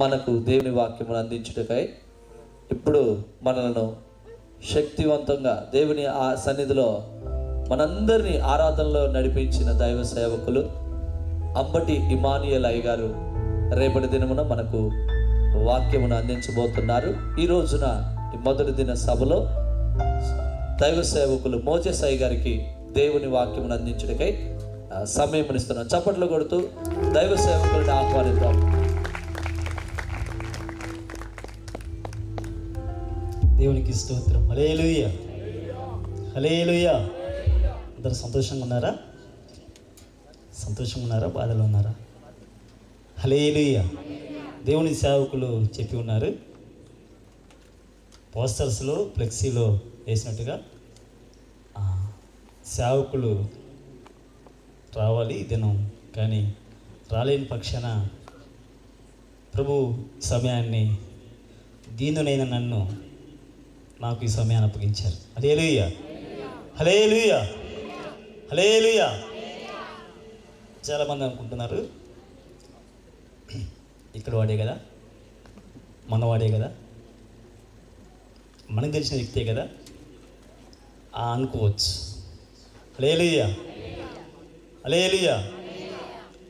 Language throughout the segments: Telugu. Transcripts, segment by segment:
మనకు దేవుని వాక్యమును అందించుటకై ఇప్పుడు మనలను శక్తివంతంగా దేవుని ఆ సన్నిధిలో మనందరినీ ఆరాధనలో నడిపించిన దైవ సేవకులు అంబటి ఇమానియల్ అయ్య గారు రేపటి దినమున మనకు వాక్యమును అందించబోతున్నారు. ఈ రోజున ఈ మొదటి దిన సభలో దైవ సేవకులు మోజెస్ అయ్య గారికి దేవుని వాక్యమును అందించుటకై సమయం ఇస్తున్నాం. చప్పట్లు కొడుతూ దైవ సేవకులను ఆహ్వానిద్దాం. దేవునికి స్తోత్రం. హల్లెలూయా, హల్లెలూయా. అందరూ సంతోషంగా ఉన్నారా? సంతోషంగా ఉన్నారా? బాధలో ఉన్నారా? హల్లెలూయా. దేవుని సేవకులు చెప్పి ఉన్నారు, పోస్టర్స్లో ఫ్లెక్సీలో వేసినట్టుగా సేవకులు రావాలి దినం, కానీ రాలేని పక్షాన ప్రభు సమయాన్ని దీనునైన నన్ను నాకు ఈ సమయాన్ని అప్పగించారు. హల్లెలూయా, హల్లెలూయా, హల్లెలూయా. చాలామంది అనుకుంటున్నారు ఇక్కడ వాడే కదా, మనవాడే కదా, మనకు తెలిసిన వ్యక్తే కదా అనుకోవచ్చు. హల్లెలూయా, హల్లెలూయా.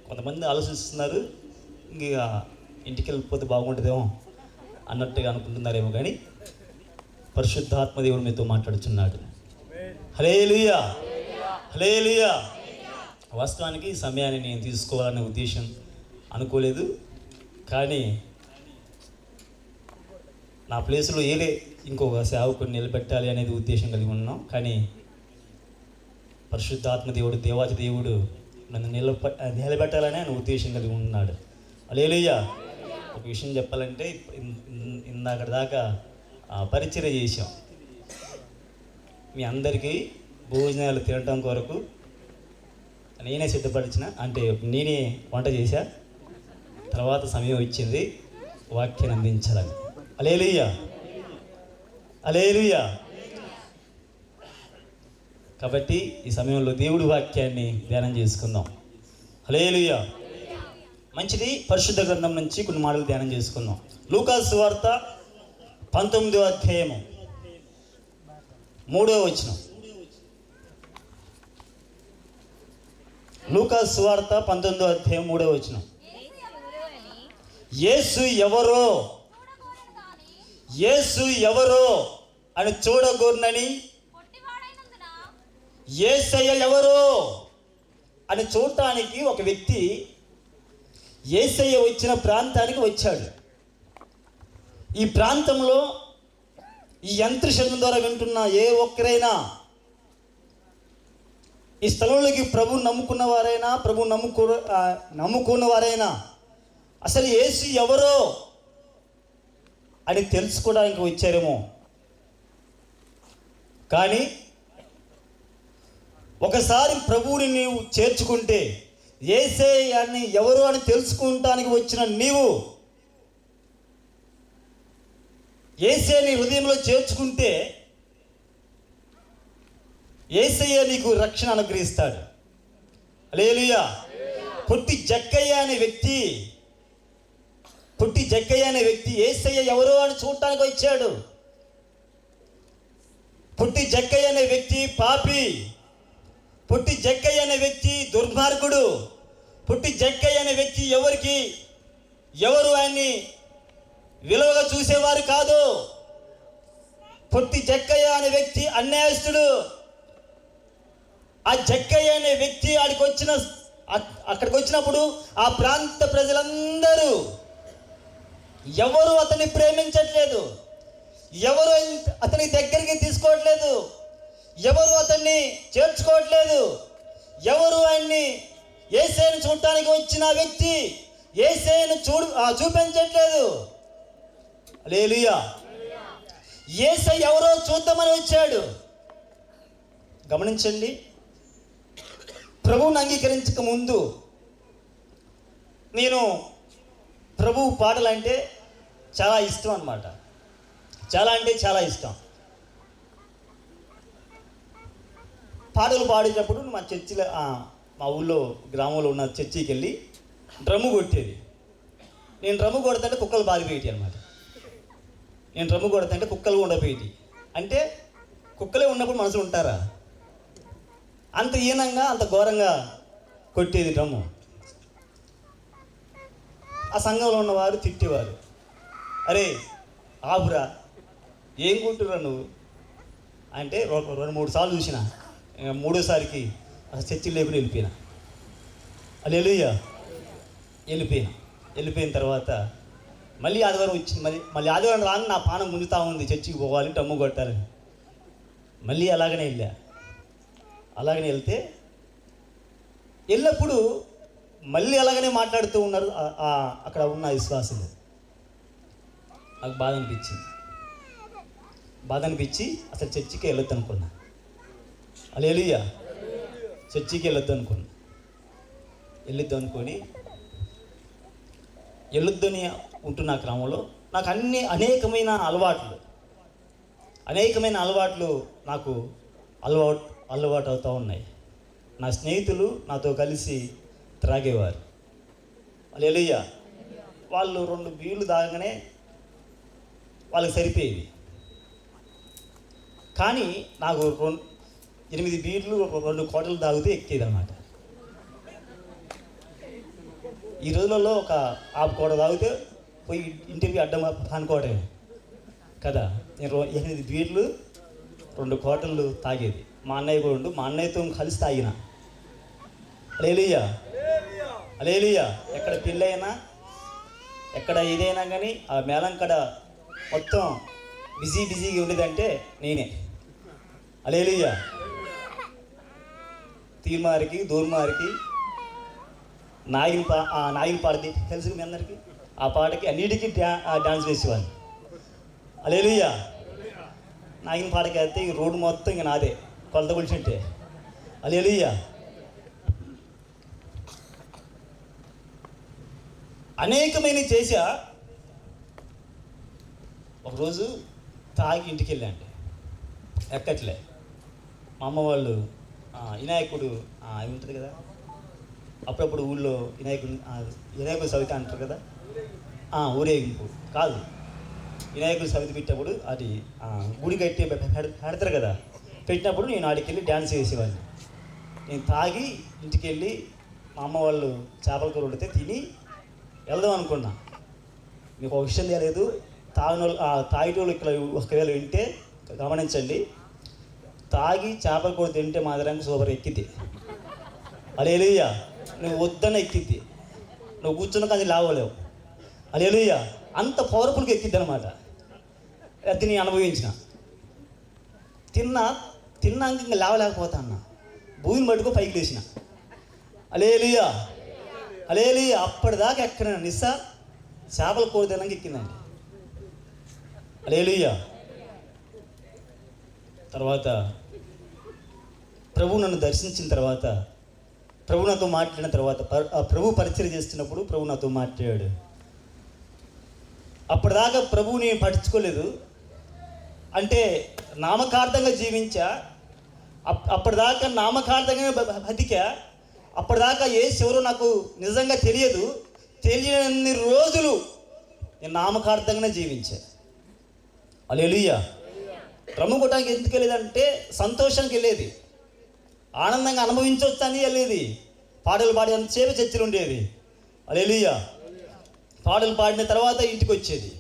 కొంతమంది ఆలోచిస్తున్నారు, ఇంక ఇంటికి వెళ్ళిపోతే బాగుంటుందేమో అన్నట్టుగా అనుకుంటున్నారేమో, కానీ పరిశుద్ధాత్మ దేవుడు మీతో మాట్లాడుచున్నాడు. హల్లెలూయా, హల్లెలూయా. వాస్తవానికి ఈ సమయాన్ని నేను తీసుకోవాలనే ఉద్దేశం అనుకోలేదు, కానీ నా ప్లేస్లో ఇంకొక సేవకుని నిలబెట్టాలి అనేది ఉద్దేశం కలిగి ఉన్నాం. కానీ పరిశుద్ధాత్మ దేవుడు, దేవాది దేవుడు నన్ను నిలబెట్టాలని ఆయన ఉద్దేశం కలిగి ఉన్నాడు. హల్లెలూయా. ఒక విషయం చెప్పాలంటే, ఇందాక దాకా పరిచర్య చేశాం. మీ అందరికీ భోజనాలు తినటం కొరకు నేనే సిద్ధపరిచిన, అంటే నేనే వంట చేశా. తర్వాత సమయం వచ్చింది వాక్యాన్ని అందించాలని. హల్లెలూయా, హల్లెలూయా. కాబట్టి ఈ సమయంలో దేవుడి వాక్యాన్ని ధ్యానం చేసుకుందాం. హల్లెలూయా. మంచిది. పరిశుద్ధ గ్రంథం నుంచి కొన్ని మాటలు ధ్యానం చేసుకుందాం. లూకా సువార్త 19వ అధ్యాయము 3వ వచనం. లూకా సువార్త 19వ అధ్యాయం 3వ వచనం. యేసు ఎవరో, యేసు ఎవరో అని చూడగోర్నని, యేసయ్య ఎవరో అని చూడటానికి ఒక వ్యక్తి యేసయ్య వచ్చిన ప్రాంతానికి వచ్చాడు. ఈ ప్రాంతంలో ఈ యంత్రశబ్దం ద్వారా వింటున్న ఏ ఒక్కరైనా, ఈ స్థలంలోకి ప్రభు నమ్ముకున్న వారైనా, ప్రభు నమ్ముకున్న వారైనా అసలు యేసు ఎవరో అని తెలుసుకోవడానికి వచ్చారేమో. కానీ ఒకసారి ప్రభువుని నీవు చేర్చుకుంటే, యేసయ్యని ఎవరు అని తెలుసుకుంటానికి వచ్చిన నీవు యేసయ్యని హృదయంలో చేర్చుకుంటే యేసయ్య నీకు రక్షణ అనుగ్రహిస్తాడు. హల్లెలూయా. పొట్టి జక్కయ్య అనే వ్యక్తి యేసయ్య ఎవరో అని చూడటానికి వచ్చాడు. పొట్టి జక్కయ్య అనే వ్యక్తి పాపి, పొట్టి జక్కయ్య అనే వ్యక్తి దుర్మార్గుడు, పొట్టి జక్కయ్య అనే వ్యక్తి ఎవరు ఆయన్ని విలువగా చూసేవారు కాదు. పొట్టి జక్కయ్య అనే వ్యక్తి అన్యాయస్తుడు. ఆ జక్కయ్య అనే వ్యక్తి అక్కడికి వచ్చినప్పుడు ఆ ప్రాంత ప్రజలందరూ ఎవరు అతన్ని ప్రేమించట్లేదు, ఎవరు అతని దగ్గరికి తీసుకోవట్లేదు, ఎవరు అతన్ని చేర్చుకోవట్లేదు, ఎవరు ఆయన్ని యేసయ్యను చూడటానికి వచ్చిన వ్యక్తి యేసయ్యను చూపించట్లేదు. హల్లెలూయా. యేసయ్య ఎవరో చూద్దామని వచ్చాడు. గమనించండి, ప్రభువుని అంగీకరించక ముందు నేను ప్రభు పాటలు అంటే చాలా ఇష్టం అన్నమాట. చాలా అంటే చాలా ఇష్టం. పాటలు పాడేటప్పుడు మా చర్చిలో, మా ఊళ్ళో గ్రామంలో ఉన్న చర్చికి వెళ్ళి డ్రమ్ము కొట్టేది. నేను డ్రమ్ము కొడతంటే కుక్కలు బారిపోయేటి అనమాట. నేను డ్రమ్ము కొడతంటే కుక్కలు ఉండపోయేటి. అంటే కుక్కలే ఉన్నప్పుడు మనుషులు ఉంటారా? అంత హీనంగా అంత ఘోరంగా కొట్టేది డ్రమ్ము. ఆ సంఘంలో ఉన్నవారు తిట్టేవారు, అరే ఆపురా, ఏం కొట్టురా నువ్వు అంటే 2-3 సార్లు చూసిన. మూడోసారికి అసలు చర్చిలు లేకుండా వెళ్ళిపోయినా. హల్లెలూయా. వెళ్ళిపోయిన తర్వాత మళ్ళీ ఆదివారం వచ్చింది. మళ్ళీ ఆదివారం రాని నా పానం గుంజుతా ఉంది, చర్చికి పోవాలి, డమ్ము కొట్టాలని. మళ్ళీ అలాగనే వెళ్తే వెళ్ళినప్పుడు మళ్ళీ అలాగనే మాట్లాడుతూ ఉన్నారు అక్కడ ఉన్న విశ్వాసులు. నాకు బాధ అనిపించి అసలు చర్చికి వెళ్ళొద్దు అనుకున్నా. హల్లెలూయా. చర్చికి వెళ్ళొద్దు అనుకొని వెళ్ళొద్దని ఉంటున్న క్రమంలో నాకు అనేకమైన అలవాట్లు నాకు అలవాటు అవుతూ ఉన్నాయి. నా స్నేహితులు నాతో కలిసి త్రాగేవారు. హల్లెలూయా. వాళ్ళు 2 బీర్లు తాగగానే వాళ్ళకి సరిపోయేది. కానీ నాకు 8 బీర్లు 2 కోటలు తాగితే ఎక్కేది అనమాట. ఈ రోజులలో ఒక 1/2 కోట తాగితే పోయి ఇంటికి అడ్డం అనుకోవటమే కదా. నేను 8 బీర్లు 2 కోటలు తాగేది. మా అన్నయ్య కూడా మా అన్నయ్యతో కలిసి తాగిన. హల్లెలూయా. ఎక్కడ పెళ్ళైనా ఎక్కడ ఏదైనా కానీ ఆ మేళం కడ మొత్తం బిజీగా ఉండేదంటే నేనే. హల్లెలూయా. తీర్మారికి దూర్మారికి నాగిన పాటది తెలుసు మీ అందరికీ. ఆ పాటకి అన్నిటికీ డాన్స్ వేసేవాడిని. హల్లెలూయా. నాగిన పాటకి వెళ్తే ఈ రోడ్డు మొత్తం ఇంక నాదే, కొలత కొలిచింటే. హల్లెలూయా. అనేకమైన చేశా. ఒకరోజు తాగి ఇంటికి వెళ్ళండి, ఎక్కట్లే. మా అమ్మ వాళ్ళు వినాయకుడు అవి ఉంటుంది కదా, అప్పుడప్పుడు ఊళ్ళో వినాయకుడు సవిత అంటారు కదా, ఊరేగింపు కాదు, వినాయకుడు సవిత పెట్టినప్పుడు అది గుడి కట్టి పెడతారు కదా, పెట్టినప్పుడు నేను ఆడికి వెళ్ళి డ్యాన్స్ చేసేవాడిని. నేను తాగి ఇంటికి వెళ్ళి మా అమ్మ వాళ్ళు చేపల కూర వండితే తిని వెళ్దాం అనుకున్నా. మీకు ఒక విషయం తెలియదు, తాగిటోళ్ళు ఇక్కడ ఒకవేళ వింటే గమనించండి. తాగి చేపల కూర తింటే మాదిరంగా సూపర్ ఎక్కిద్ది. హల్లెలూయా. నువ్వు వద్దన ఎక్కిద్ది, నువ్వు కూర్చున్న కానీ లావలేవు. హల్లెలూయా. అంత పవర్ఫుల్గా ఎక్కిద్ది అనమాట. అది నేను అనుభవించిన. తిన్నాక ఇంకా లేవలేకపోతా అన్న, భూమిని పట్టుకో పైకి లేచిన. హల్లెలూయా. అప్పటిదాకా ఎక్కడ నిస్సా చేపల కూర తిన్నాక ఎక్కిందండి. హల్లెలూయా. తర్వాత ప్రభు నన్ను దర్శించిన తర్వాత, ప్రభు నాతో మాట్లాడిన తర్వాత, ప్రభు పరిచయం చేస్తున్నప్పుడు ప్రభు నాతో మాట్లాడాడు. అప్పటిదాకా ప్రభువుని పట్టించుకోలేదు, అంటే నామకార్థంగా జీవించా. అప్పటిదాకా నామకార్థంగా బతికా. అప్పటిదాకా ఎవరో నాకు నిజంగా తెలియని రోజులు నేను నామకార్థంగానే జీవించా. హల్లెలూయా. డ్రమ్ము కొట్టడానికి ఎందుకు వెళ్ళేదంటే సంతోషానికి వెళ్ళేది, ఆనందంగా అనుభవించవచ్చని వెళ్ళేది. పాటలు పాడి అంతసేపు చర్చలు ఉండేది. హల్లెలూయా. పాటలు పాడిన తర్వాత ఇంటికి వచ్చేది.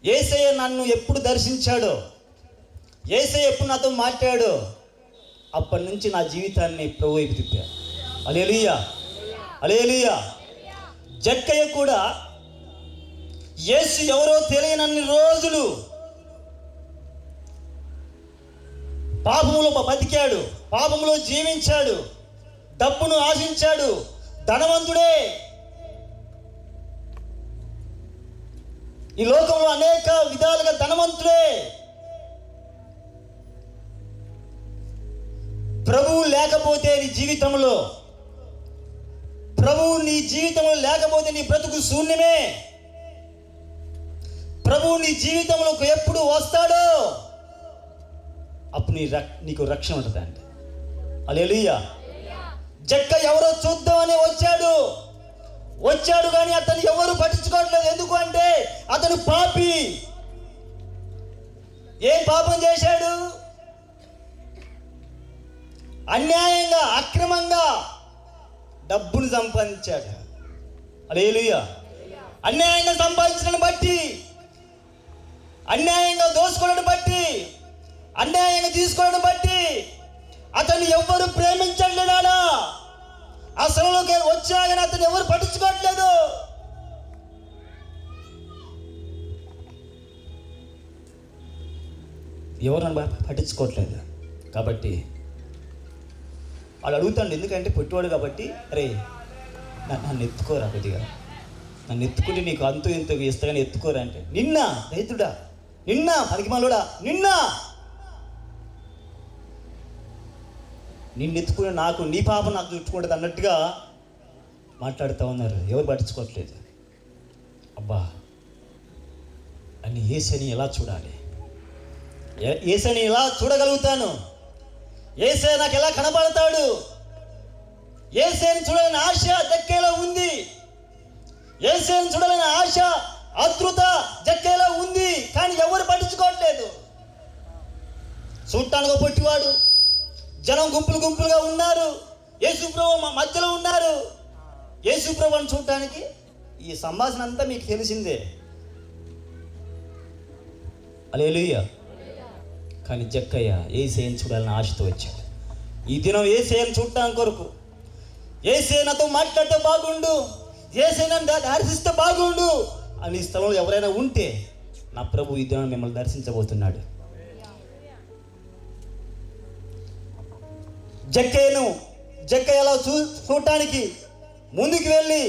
యేసయ్య నన్ను ఎప్పుడు దర్శించాడో, యేసయ్య ఎప్పుడు నాతో మాట్లాడాడో అప్పటి నుంచి నా జీవితాన్ని ప్రభు వైపు తిప్పాడు. హల్లెలూయా. జక్కయ్య కూడా యేసు ఎవరో తెలియనన్ని రోజులు పాపములో బతికాడు, పాపములో జీవించాడు, డబ్బును ఆశించాడు, ధనవంతుడే. ఈ లోకంలో అనేక విధాలుగా ధనవంతుడే. ప్రభువు లేకపోతే నీ జీవితంలో, ప్రభువు నీ జీవితంలో లేకపోతే నీ బ్రతుకు శూన్యమే. ప్రభువు నీ జీవితంలోకి ఎప్పుడు వస్తాడో అప్పుడు నీకు రక్షణ ఉంటుందండి. హల్లెలూయా. జక్క ఎవరో చూద్దామని వచ్చాడు, వచ్చాడు కానీ అతను ఎవరు పట్టించుకోవట్లేదు. ఎందుకు అంటే అతను పాపి. ఏం పాపం చేశాడు? అన్యాయంగా, అక్రమంగా డబ్బును సంపాదించాడు. హల్లెలూయా. అన్యాయంగా సంపాదించడాన్ని బట్టి, అన్యాయంగా దోసుకోవడాన్ని బట్టి, అన్యాయంగా తీసుకోవడాన్ని బట్టి అతన్ని ఎవ్వరు ప్రేమించట్లేదా? అసలులోకి వచ్చాగని అతను ఎవరు పట్టించుకోవట్లేదు. ఎవరు నన్ను పట్టించుకోవట్లేదు. కాబట్టి వాళ్ళు అడుగుతాడు, ఎందుకంటే పొట్టివాడు కాబట్టి, అరే నన్ను ఎత్తుకోరా, కొద్దిగా నన్ను ఎత్తుకుంటే నీకు అంతు ఇంత ఇస్తాగానే ఎత్తుకోరా అంటే, నిన్న రైతుడా, నిన్న పనికిమాలోడా, నిన్ను ఎత్తుకుని నాకు నీ పాప నాకు చుట్టుకుంటుంది అన్నట్టుగా మాట్లాడుతూ ఉన్నారు. ఎవరు పట్టించుకోవట్లేదు. అబ్బా అని యేసుని ఎలా చూడాలి? యేసుని ఎలా చూడగలుగుతాను? యేసే నాకు ఎలా కనబడతాడు? యేసుని చూడాలని ఆశ జక్కేలో ఉంది. యేసుని చూడాలని ఆశ, ఆతృత జక్కేలో ఉంది. కానీ ఎవరు పట్టించుకోవట్లేదు. చూడటానికి పొట్టివాడు, జనం గుంపులు గుంపులుగా ఉన్నారు. యేసుప్రభు మా మధ్యలో ఉన్నారు. యేసుప్రభుని చూడటానికి ఈ సంభాషణ అంతా మీకు తెలిసిందే. హల్లెలూయా. కానీ జక్కయ్య యేసేని చూడాలని ఆశతో వచ్చాడు. ఈ దినం యేసేని చూడటానికి కొరకు, యేసే నాతో మాట్లాడితే బాగుండు, యేసే నన్ను దర్శిస్తే బాగుండు అని ఈ స్థలంలో ఎవరైనా ఉంటే నా ప్రభు ఈ దినం మిమ్మల్ని దర్శించబోతున్నాడు. జక్కయ్య అలా చూడటానికి ముందుకు వెళ్ళి,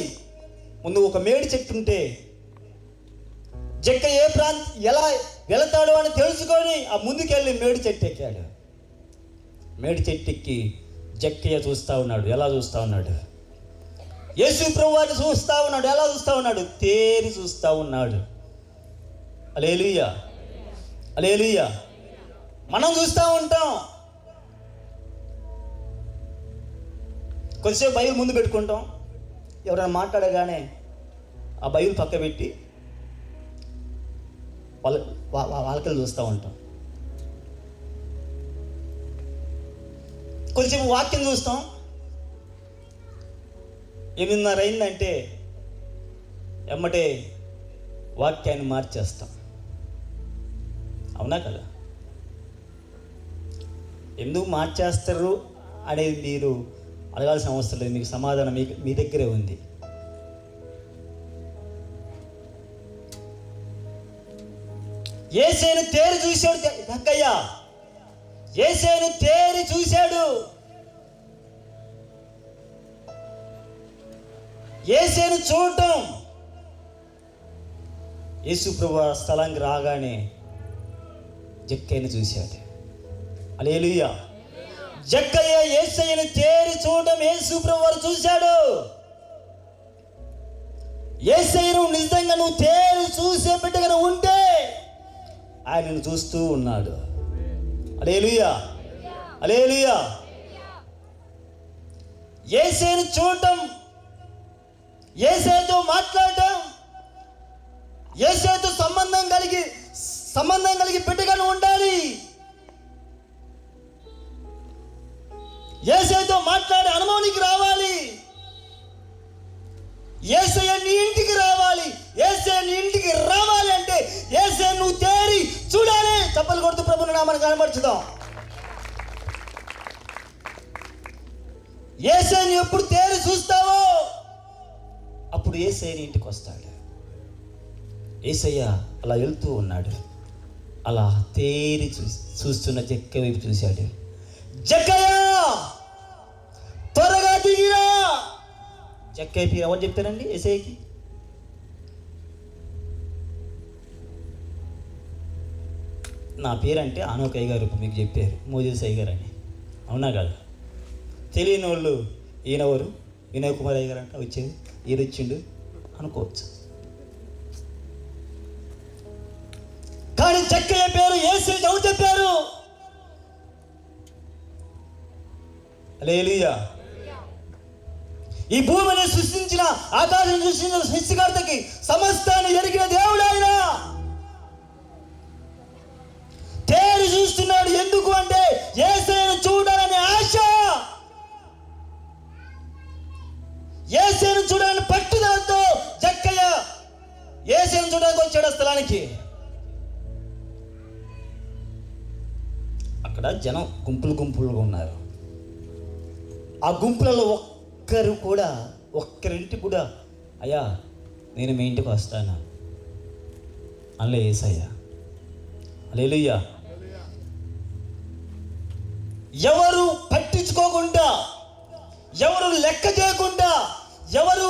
ముందు ఒక మేడి చెట్టు ఉంటే జక్క ఏ ఎలా వెళతాడు అని తెలుసుకొని ఆ ముందుకెళ్ళి మేడి చెట్టు ఎక్కాడు. మేడి చెట్టు ఎక్కి జక్కయ్య చూస్తూ ఉన్నాడు. ఎలా చూస్తూ ఉన్నాడు? యేసు ప్రభువుని చూస్తూ ఉన్నాడు. ఎలా చూస్తూ ఉన్నాడు? తేరి చూస్తూ ఉన్నాడు. హల్లెలూయా, హల్లెలూయా. మనం చూస్తూ ఉంటాం. కొద్దిసేపు బైబిల్ ముందు పెట్టుకుంటాం. ఎవరైనా మాట్లాడగానే ఆ బైబిల్ పక్క పెట్టి వాళ్ళకెళ్ళి చూస్తూ ఉంటాం. కొద్దిసేపు వాక్యం చూస్తాం. 8:30 అయిందంటే ఎమ్మటే వాక్యాన్ని మార్చేస్తాం. అవునా కదా? ఎందుకు మార్చేస్తారు అనేది మీరు అడగాల్సిన అవసరం లేదు. మీకు సమాధానం మీ దగ్గరే ఉంది. యేసేను తేరి చూశాడు జక్కయ్య. యేసేను తేరి చూశాడు. యేసేను చూడటం, యేసు ప్రభువు స్థలానికి రాగానే జక్కయ్యను చూశాడు. హల్లెలూయా. జక్కయ్య యేసయ్యను తేరి చూడటం యేసు ప్రభువు చూశాడు. యేసయ్యను నిజంగా నువ్వు తేరి చూసే బిడ్డగా ఉంటే ఆయనను చూస్తూ ఉన్నాడు. హల్లెలూయా, హల్లెలూయా. యేసయ్యను చూడటం, యేసయ్యతో మాట్లాడటం, యేసయ్యతో సంబంధం కలిగి బిడ్డగా ఉండాలి. యేసయ్యతో మాట్లాడే అనుభవానికి రావాలి. యేసయ్య నీ ఇంటికి రావాలి. యేసయ్య నీ ఇంటికి రావాలి అంటే యేసయ్య నువ్వు తేరి చూడాలి. చప్పలు కొడుతూ ప్రభుని నామాన్ని కనబడుచుదాం. యేసయ్యని ఎప్పుడు తేరి చూస్తావో అప్పుడు యేసయ్య నీ ఇంటికి వస్తాడు. యేసయ్య అలా వెళ్తూ ఉన్నాడు. అలా తేరి చూస్తున్న జక్కయ్య వైపు చూశాడు. జక్కయ్య త్వరగా దిగిరా. జక్కయ్య పేరు ఎవరు చెప్తారండి యేసయ్యకి? నా పేరంటే ఆనోకయ్య గారు మీకు చెప్పారు, మోజేసయ్య గారు అని. అవునా కదా? తెలియని వాళ్ళు ఈయనెవరు, వినయ్ కుమార్ అయ్య గారు అంట వచ్చేది, ఈయన వచ్చిండు అనుకోవచ్చు. కానీ జక్కయ్య పేరు యేసయ్య ఎవరు చెప్పారు? హల్లెలూయా. ఈ భూమిని సృష్టించిన, ఆకాశం సృష్టించిన సృష్టికర్తకి సమస్తాన్ని ఎరిగిన దేవుడు ఆయన. తేరు చూస్తున్నాడు. ఎందుకు అంటే యేసయ్యను చూడాలనే ఆశ, యేసయ్యను చూడాలని పట్టుదలతో జక్కయ్య యేసయ్యను చూడడానికి వచ్చాడు ఆ స్థలానికి. అక్కడ జనం గుంపులు గుంపులుగా ఉన్నారు. ఆ గుంపులలో ఒక్కరింటి కూడా అయ్యా నేను మీ ఇంటికి వస్తాను అనలే యేసయ్య. హల్లెలూయా. ఎవరు పట్టించుకోకుండా, ఎవరు లెక్క చేయకుండా, ఎవరు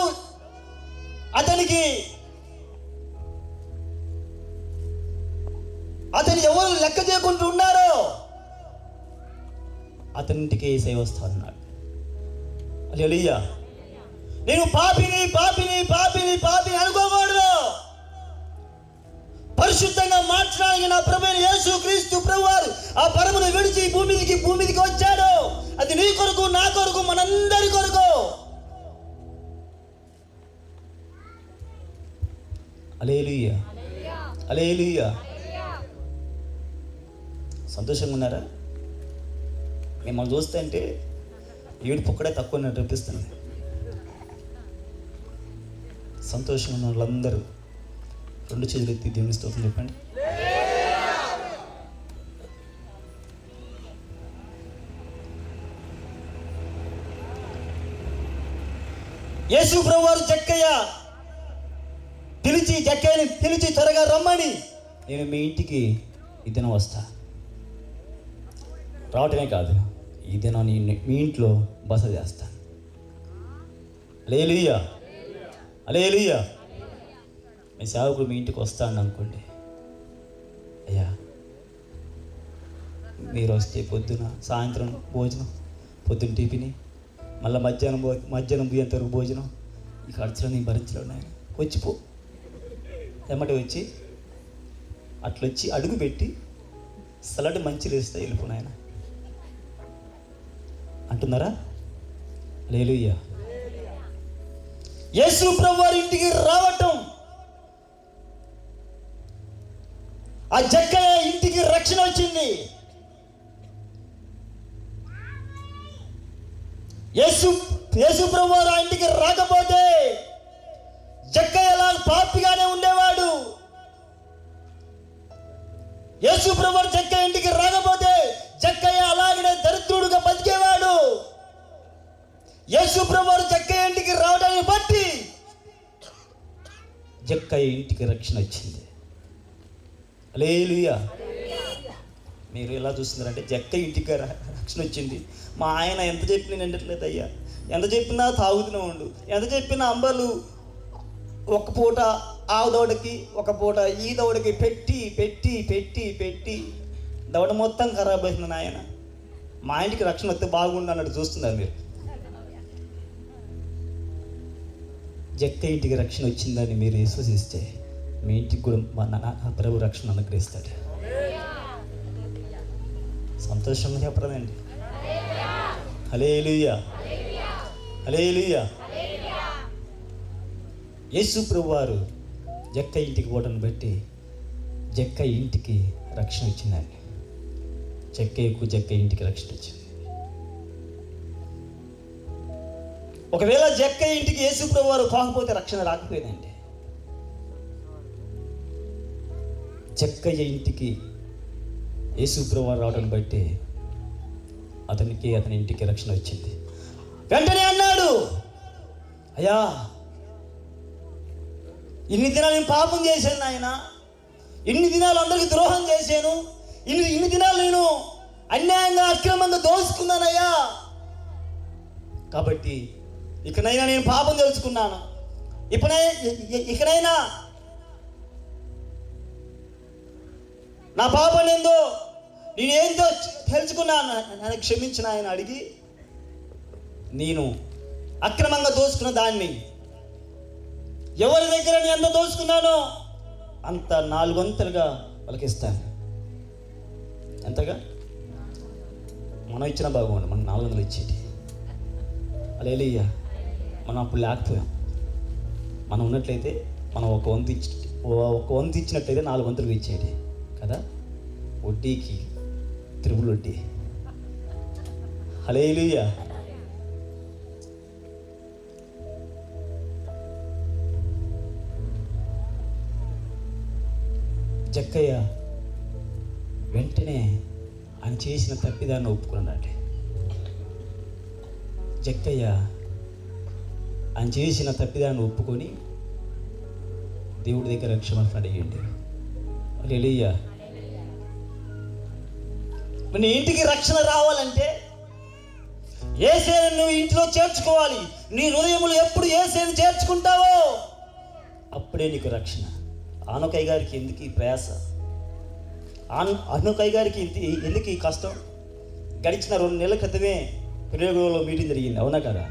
ఎవరు లెక్క చేయకుండా ఉన్నారో అతనింటికి యేసయ్య వస్తా అన్నాడు. హల్లెలూయా. నేను పాపిని పాపిని పాపిని పాపిని అనుకోకూడదు. పరిశుద్ధంగా మార్చడానికి నా ప్రభువైన యేసు క్రీస్తు ప్రభువారు ఆ పరమును విడిచి భూమికి వచ్చాడు. అది నీ కొరకు, నా కొరకు, మనందరి కొరకు. హల్లెలూయా. హల్లెలూయా. సంతోషంగా ఉన్నారా? మిమ్మల్ని చూస్తే అంటే ఏడుపు ఒక్కడే తక్కువ నేను అనిపిస్తున్నాను. సంతోషంగా ఉన్న వాళ్ళందరూ 2 చేతులు ఎత్తి దేవుని స్తోత్రం చెప్పండి. యేసు ప్రభువారు జక్కయ్యని పిలిచి త్వరగా రమ్మని, నేను మీ ఇంటికి ఈ దినం వస్తా. రావటమే కాదు, ఈ దినం మీ ఇంట్లో బస చేస్తాను. హల్లెలూయా. హల్లెలూయా. మీ సేవకుడు మీ ఇంటికి వస్తాను అనుకోండి, అయ్యా మీరు వస్తే పొద్దున సాయంత్రం భోజనం, పొద్దున్న టిఫిని, మళ్ళీ మధ్యాహ్నం పోయేంతవరకు భోజనం, ఈ ఖర్చులని భరించలేవు నాయన, వచ్చిపో ఎమ్మటి వచ్చి అట్లొచ్చి అడుగు పెట్టి సలాడ్ మంచిలు వేస్తే వెళ్ళిపో నాయన అంటున్నారా? హల్లెలూయా. యేసు ప్రభువారి ఇంటికి రావటం, ఆ జక్కయ్య ఇంటికి రక్షణ వచ్చింది. యేసు ప్రభువారు ఆ ఇంటికి రాకపోతే జక్కయ్య అలా పాపిగానే ఉండేవాడు. యేసు ప్రభువారు జక్కయ్య ఇంటికి రాకపోతే జక్కయ్య అలాగనే దరిద్రుడుగా బతికేవాడు. యేసు ప్రభువారు జక్కయ్య ఇంటికి రావడాన్ని బట్టి జక్కయ్య ఇంటికి రక్షణ వచ్చింది. హల్లెలూయా. మీరు ఎలా చూస్తున్నారంటే జక్కయ్య ఇంటికి రక్షణ వచ్చింది. మా ఆయన ఎంత చెప్పినా నిండట్లేదు అయ్యా, ఎంత చెప్పినా తాగుతూనే ఉండు, ఎంత చెప్పినా అంబలు ఒక పూట ఆ దవడకి ఒక పూట ఈ దవడకి పెట్టి పెట్టి పెట్టి పెట్టి దవడ మొత్తం ఖరాబ్ అవుతుంది నాయన. మా ఇంటికి రక్షణ వస్తే బాగుండు అన్నట్టు చూస్తున్నారు మీరు. జక్కయ్య ఇంటికి రక్షణ వచ్చిందని మీరు విశ్వసిస్తే మీ ఇంటికి కూడా నా ప్రభు రక్షణ అనుగ్రహిస్తాడు. సంతోషంగా చెప్పలేదండి. హల్లెలూయా. హల్లెలూయా. యేసు ప్రభువారు జక్కయ్య ఇంటికి పోవడాన్ని బట్టి జక్కయ్య ఇంటికి రక్షణ వచ్చిందండి. జక్కయ్య ఇంటికి రక్షణ వచ్చింది. ఒకవేళ జక్కయ్య ఇంటికి యేసు ప్రభువారు పోకపోతే రక్షణ రాకపోయేదండి. జక్కయ్య ఇంటికి యేసు ప్రభువారు రావడాన్ని బట్టి అతని ఇంటికి రక్షణ వచ్చింది. వెంటనే అన్నాడు, అయ్యా ఇన్ని దినాలు నేను పాపం చేశాను నాయన, ఇన్ని దినాలు అందరికీ ద్రోహం చేశాను, ఇన్ని దినాలు నేను అన్యాయంగా అక్రమంగా దోచుకున్నానయ్యా. కాబట్టి ఇకనైనా నేను పాపం తెలుసుకున్నాను, ఇకనైనా నా పాపం ఏందో నేనేందో తెలుసుకున్నాను, నన్ను క్షమించిన ఆయన అడిగి, నేను అక్రమంగా దోచుకున్న దాన్ని ఎవరి దగ్గర నేను ఎంత దోచుకున్నానో అంత 4 వంతులుగా వాళ్ళకి ఇస్తాను. ఎంతగా? మనం ఇచ్చిన బాగుండు, మనం 400 ఇచ్చేటి. హల్లెలూయా. మనం అప్పుడు లేకపోయాం. మనం ఉన్నట్లయితే మనం ఒక వంతు ఇచ్చినట్లయితే 4 వంతులు ఇచ్చేది కదా. వడ్డీకి త్రిపుల్ వడ్డీ. హల్లెలూయా. జక్కయ్య వెంటనే ఆయన చేసిన తప్పిదాన్ని ఒప్పుకున్నాడు. జక్కయ్య ఆయన చేసిన తప్పిదాన్ని ఒప్పుకొని దేవుడి దగ్గర క్షమాపణ అడిగిండు. హల్లెలూయా. నీ ఇంటికి రక్షణ రావాలంటే యేసుని నువ్వు ఇంట్లో చేర్చుకోవాలి. నీ హృదయంలో ఎప్పుడు యేసుని చేర్చుకుంటావో అప్పుడే నీకు రక్షణ. ఆనకయ్య గారికి ఎందుకు ఈ ప్రయాస? ఆనకయ్య గారికి ఎందుకు ఈ కష్టం? గడిచిన 2 నెలల క్రితమే ప్రయోగంలో మీటింగ్ జరిగింది, అవునా కదా?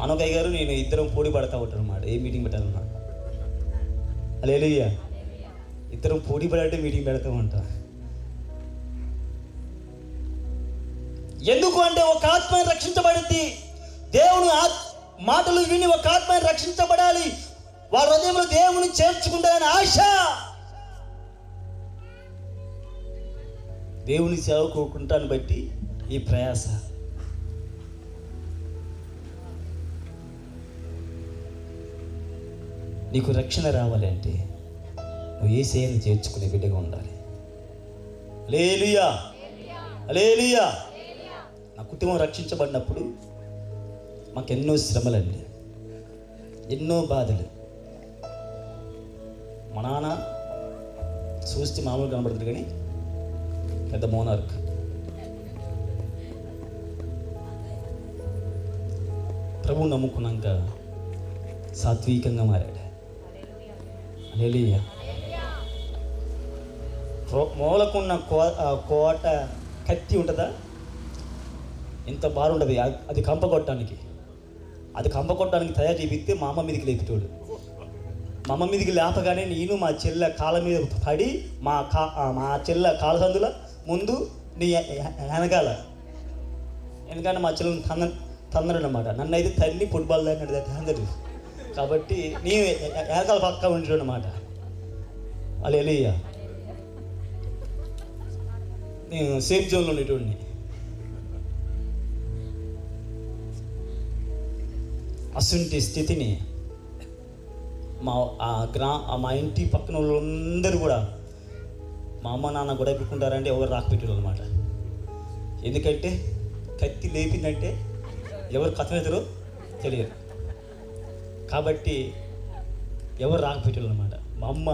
ఆనకయ్య గారు నేను ఇద్దరం పోటీ పడతా ఉంటాను అన్నమాట. ఏ మీటింగ్ పెట్టాలన్నా. హల్లెలూయా. ఇద్దరం పోటీ పడే మీటింగ్ పెడతా ఉంటా. ఎందుకు అంటే ఒక ఆత్మ రక్షించబడింది. దేవుని మాటలు విని ఒక ఆత్మ రక్షించబడాలి. వారి హృదయంలో దేవుని చేర్చుకుంటారని ఆశ. దేవుని సేవకుంటాను బట్టి ఈ ప్రయాస. నీకు రక్షణ రావాలి అంటే నువ్వు యేసయ్యను చేర్చుకునే బిడ్డగా ఉండాలి. హల్లెలూయా. హల్లెలూయా. నా కుటుంబం రక్షించబడినప్పుడు మాకెన్నో శ్రమలండి, ఎన్నో బాధలు. మా నాన్న చూస్తే మామూలు కనబడుతుంది కానీ పెద్ద మోనార్క్. ప్రభువు నమ్ముకున్నాక సాత్వికంగా మారాడు. హల్లెలూయా. మూలకున్న కోట కత్తి ఉంటుందా? ఇంత బారు ఉంటుంది. అది కంప కొట్టడానికి తయారు చేపిస్తే మా అమ్మ మీదకి లేపితోడు. మా అమ్మ మీదకి లేపగానే నేను మా చెల్లె కాళ్ళ మీద పడి మా చెల్లె కాళ్ళ సందుల ముందు నీ వెనకాల మా చెల్లెని తన్నడు అన్నమాట. నన్ను అయితే తల్లి ఫుట్బాల్ దాన్ని అందరు కాబట్టి నీ వెనకాల పక్క ఉండడు అన్నమాట. హల్లెలూయా. నేను సేఫ్ జోన్లో ఉండేటోడిని. అసుంటి స్థితిని మా ఇంటి పక్కన వాళ్ళందరూ కూడా మా అమ్మ నాన్న గొడవ పెట్టుకుంటారంటే ఎవరు రాకపోయారు అనమాట. ఎందుకంటే కత్తి లేపిందంటే ఎవరు కథమెదరో తెలియదు కాబట్టి ఎవరు రాకపోయారు అనమాట. మా అమ్మ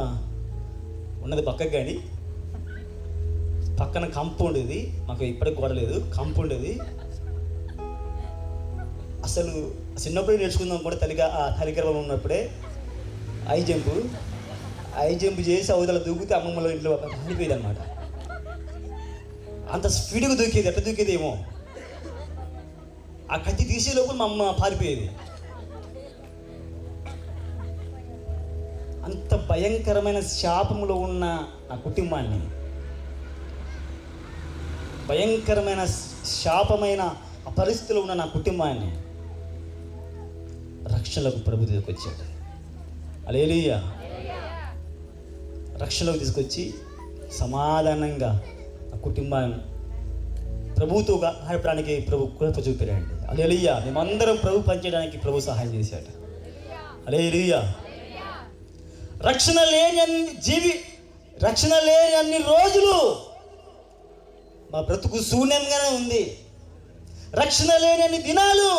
ఉన్నది పక్కకు కానీ పక్కన కంప ఉండేది. మాకు ఇప్పటికి గోడ లేదు, కంప ఉండేది. అసలు చిన్నప్పుడే నేర్చుకుందాం కూడా తల్లిగర్భంలో ఉన్నప్పుడే హై జంప్ చేసి అవతల దూకితే అమ్మమ్మల ఇంట్లో పడిపోయేది అనమాట. అంత స్పీడ్గా దూకేది, ఎట్లా దూకేదేమో. ఆ కత్తి తీసే లోపల మా అమ్మ పారిపోయేది. అంత భయంకరమైన శాపములో ఉన్న నా కుటుంబాన్ని, భయంకరమైన శాపమైన ఆ పరిస్థితిలో ఉన్న నా కుటుంబాన్ని రక్షణలోకి ప్రభు తీసుకొచ్చాడు. హల్లెలూయా. రక్షణలోకి తీసుకొచ్చి సమాధానంగా ఆ కుటుంబాన్ని ప్రభువుతో గడపడానికి ప్రభు కృప చూపాడండి. హల్లెలూయా. మేమందరం ప్రభు పనిచేయడానికి ప్రభు సహాయం చేశాడు. హల్లెలూయా. రక్షణ లేని అన్ని రోజులు మా బ్రతుకు శూన్యంగానే ఉంది. రక్షణ లేని అన్ని దినాలు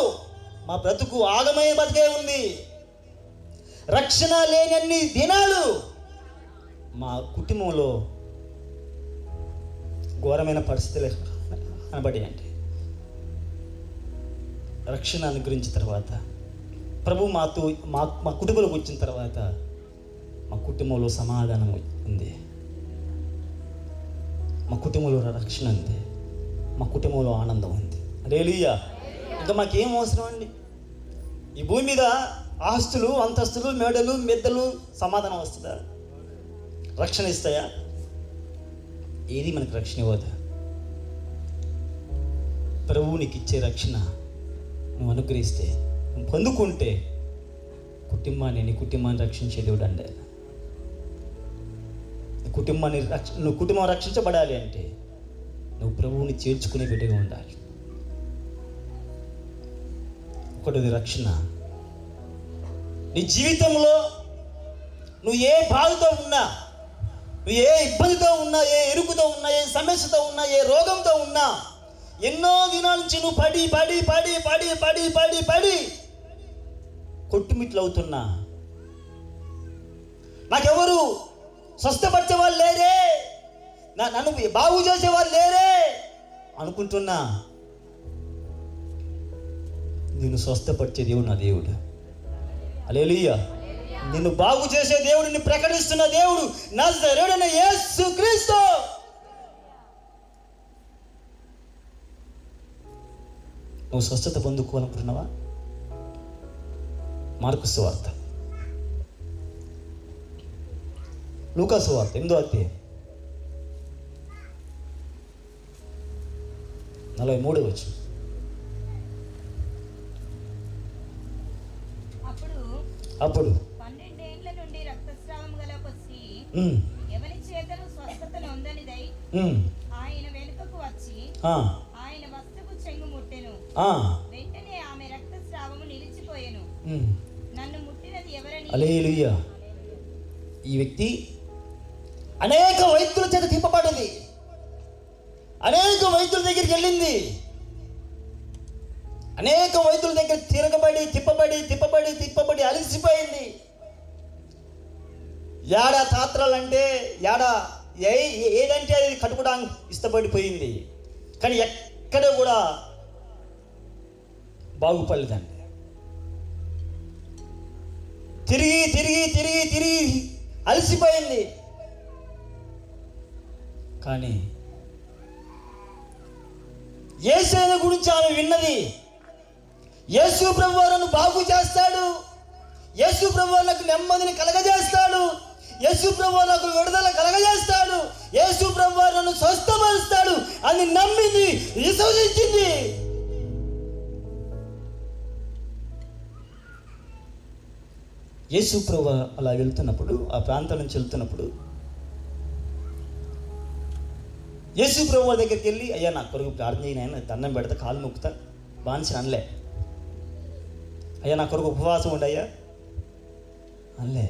మా బ్రతుకు ఆగమయ బతికే ఉంది. రక్షణ లేని అన్ని దినాలు మా కుటుంబంలో ఘోరమైన పరిస్థితులు కనబడాయండి. రక్షణ అనుగ్రహించిన తర్వాత ప్రభు మా కుటుంబంలోకి వచ్చిన తర్వాత మా కుటుంబంలో సమాధానం ఉంది, మా కుటుంబంలో రక్షణ ఉంది, మా కుటుంబంలో ఆనందం ఉంది. హల్లెలూయా. ఇంకా మాకేం అవసరం అండి? ఈ భూమి మీద ఆస్తులు, అంతస్తులు, మేడలు, మెద్దలు సమాధానం వస్తుందా? రక్షణ ఇస్తాయా? ఏది మనకు రక్షణ ఇవ్వదు. ప్రభువు నీకు ఇచ్చే రక్షణ నువ్వు అనుగ్రహిస్తే, నువ్వు పొందుకుంటే నీ కుటుంబాన్ని రక్షించే దేవుడు అండి. నువ్వు కుటుంబం రక్షించబడాలి అంటే నువ్వు ప్రభువుని చేర్చుకునే బిడ్డగా ఉండాలి. ఒకటిది రక్షణ. నీ జీవితంలో నువ్వు ఏ బాధతో ఉన్నా, నువ్వు ఏ ఇబ్బందితో ఉన్నా, ఏ ఇరుకుతో ఉన్నా, ఏ సమస్యతో ఉన్నా, ఏ రోగంతో ఉన్నా, ఎన్నో దినాల నుంచి నువ్వు పడి పడి పడి పడి పడి పడి పడి కొట్టుమిట్లు అవుతున్నా, నాకెవరు స్వస్థపరిచే వాళ్ళు లేరే, నన్ను బాగు చేసేవాళ్ళు లేరే అనుకుంటున్నా, నిన్ను స్వస్థపరిచే దేవుడు నా దేవుడు. హల్లెలూయా. నిన్ను బాగు చేసే దేవుడిని ప్రకటిస్తున్న దేవుడు నజరేయుడైన యేసుక్రీస్తు. నువ్వు స్వస్థత పొందుకోవాలనుకుంటున్నావా? మార్కు సువార్త, లూకా సువార్త 8వ అధ్యాయం 43వ వచనం. అప్పుడు 12 ఏండ్ల నుండి రక్తస్రావం గల ఒక స్త్రీ ఎవరి చేతను స్వస్థత నొందనిదై ఆయన వెనుకకు వచ్చి ఆయన వస్త్రపు చెంగు ముట్టెను. వెంటనే ఆమె రక్తస్రావము నిలిచిపోయెను. నన్ను ముట్టినది ఎవరని. హల్లెలూయా. ఈ వ్యక్తి అనేక వైద్యుల చేత తిప్పబడింది, అనేక వైద్యుల దగ్గరికి వెళ్ళింది, అనేక వైద్యుల దగ్గర తిరగబడి తిప్పబడి తిప్పబడి తిప్పబడి అలసిపోయింది. ఏడా తాత్రాలంటే ఏదంటే అది కట్టుకోవడానికి ఇష్టపడిపోయింది, కానీ ఎక్కడ కూడా బాగుపడలేదండి. తిరిగి తిరిగి తిరిగి తిరిగి అలసిపోయింది. కానీ యేసయ్య గురించి ఆమె విన్నది. యేసు ప్రభువును బాగు చేస్తాడు, యేసు ప్రభువు నాకు నెమ్మదిని కలగజేస్తాడు, యేసు ప్రభువు నాకు విడుదల కలగజేస్తాడు, యేసు ప్రభువు నన్ను స్వస్థపరుస్తాడు అని నమ్మింది, విశ్వసించింది. యేసు ప్రభువు అలా వెళ్తున్నప్పుడు, ఆ ప్రాంతం నుంచి వెళ్తున్నప్పుడు యేసు ప్రభువు దగ్గరికి వెళ్ళి, అయ్యా నా కొరకు ప్రార్థన చేయను, దండం పెడతా, కాలు మొక్కుతా, బానిస అనలే. అయ్యా నా కొరకు ఉపవాసం ఉండయ్యా అనలే.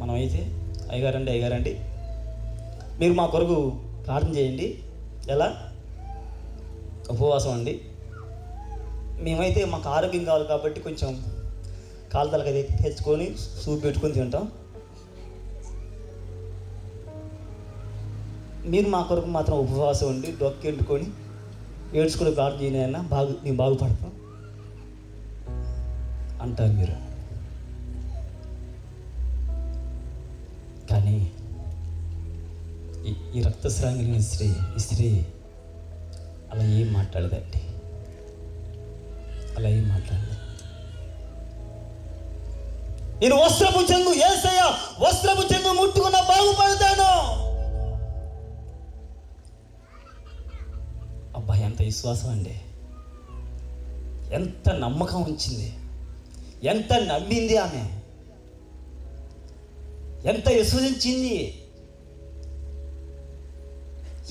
మనమైతే అయ్యగారండి మీరు మా కొరకు ప్రార్థన చేయండి, ఎలా ఉపవాసం అండి. మేమైతే మాకు ఆరోగ్యం కావాలి కాబట్టి కొంచెం కాలు తలక తెచ్చుకొని సూప్ పెట్టుకొని తింటాం, మీరు మా కొరకు మాత్రం ఉపవాసం ఉండి డొక్కెంటుకొని ఏడ్చుకుని ప్రార్థన చేయనైనా నేను బాగుపడతాం అంటారు మీరు. కానీ ఈ రక్తస్రావం కలిగిన ఈ స్త్రీ అలా ఏం మాట్లాడదండి, అలా ఏం మాట్లాడదు. నేను వస్త్రపు చెంగు, యేసయ్య వస్త్రపు చెంగు ముట్టుకున్న బాగుపడతాను. అబ్బాయి ఎంత విశ్వాసం అండి, ఎంత నమ్మకం ఉంచింది, ఎంత నమ్మింది ఆమె, ఎంత విశ్వసించింది.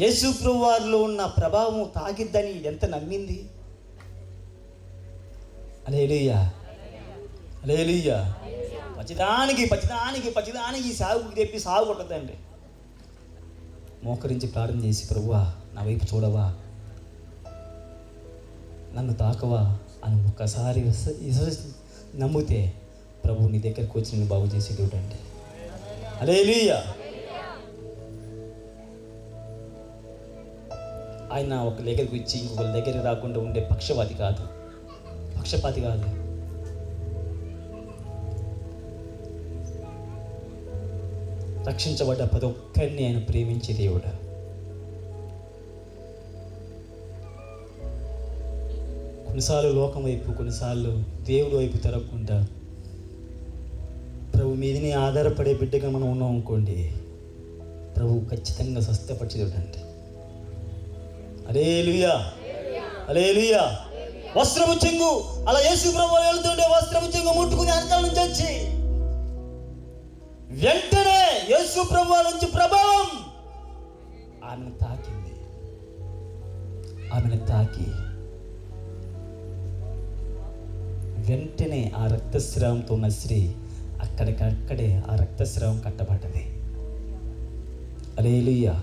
యేసు ప్రభువు వారిలో ఉన్న ప్రభావం తాకిద్దని ఎంత నమ్మింది. హల్లెలూయా, హల్లెలూయా. పచ్చిదానికి సాగు తెప్పి సాగు కొట్టదండి. మోకరించి ప్రార్థన చేసి, ప్రభువా నా వైపు చూడవా, నన్ను తాకవా అని ఒక్కసారి నమ్మితే ప్రభు నీ దగ్గరకు వచ్చి నేను బాగు చేసేటోడు అండి. హల్లెలూయా. ఆయన ఒక దగ్గరికి వచ్చి ఇంకొకరి దగ్గరికి రాకుండా ఉండే పక్షపాతి కాదు. రక్షించబడ్డ ప్రతి ఒక్కరిని ఆయన ప్రేమించే దేవుడు. కొన్నిసార్లు లోకం వైపు, కొన్నిసార్లు దేవుడి వైపు తిరగకుండా ప్రభు మీదనే ఆధారపడే బిడ్డగా మనం ఉన్నాం అనుకోండి, ప్రభు ఖచ్చితంగా స్వస్థపరిచేదండి. హల్లెలూయా. హల్లెలూయా. వస్త్రము చెంగు, అలా యేసు ప్రభువు వెళ్తుంటే వస్త్రము చెంగు ముట్టుకుని వెనకాల నుంచి వచ్చి వెంటనే యేసు ప్రభువు నుంచి ప్రభావం ఆమెను తాకింది. ఆమెను తాకి వెంటనే ఆ రక్తస్రావంతో ఉన్న స్త్రీ అక్కడికక్కడే ఆ రక్తస్రావం కట్టబడ్డది. హల్లెలూయా.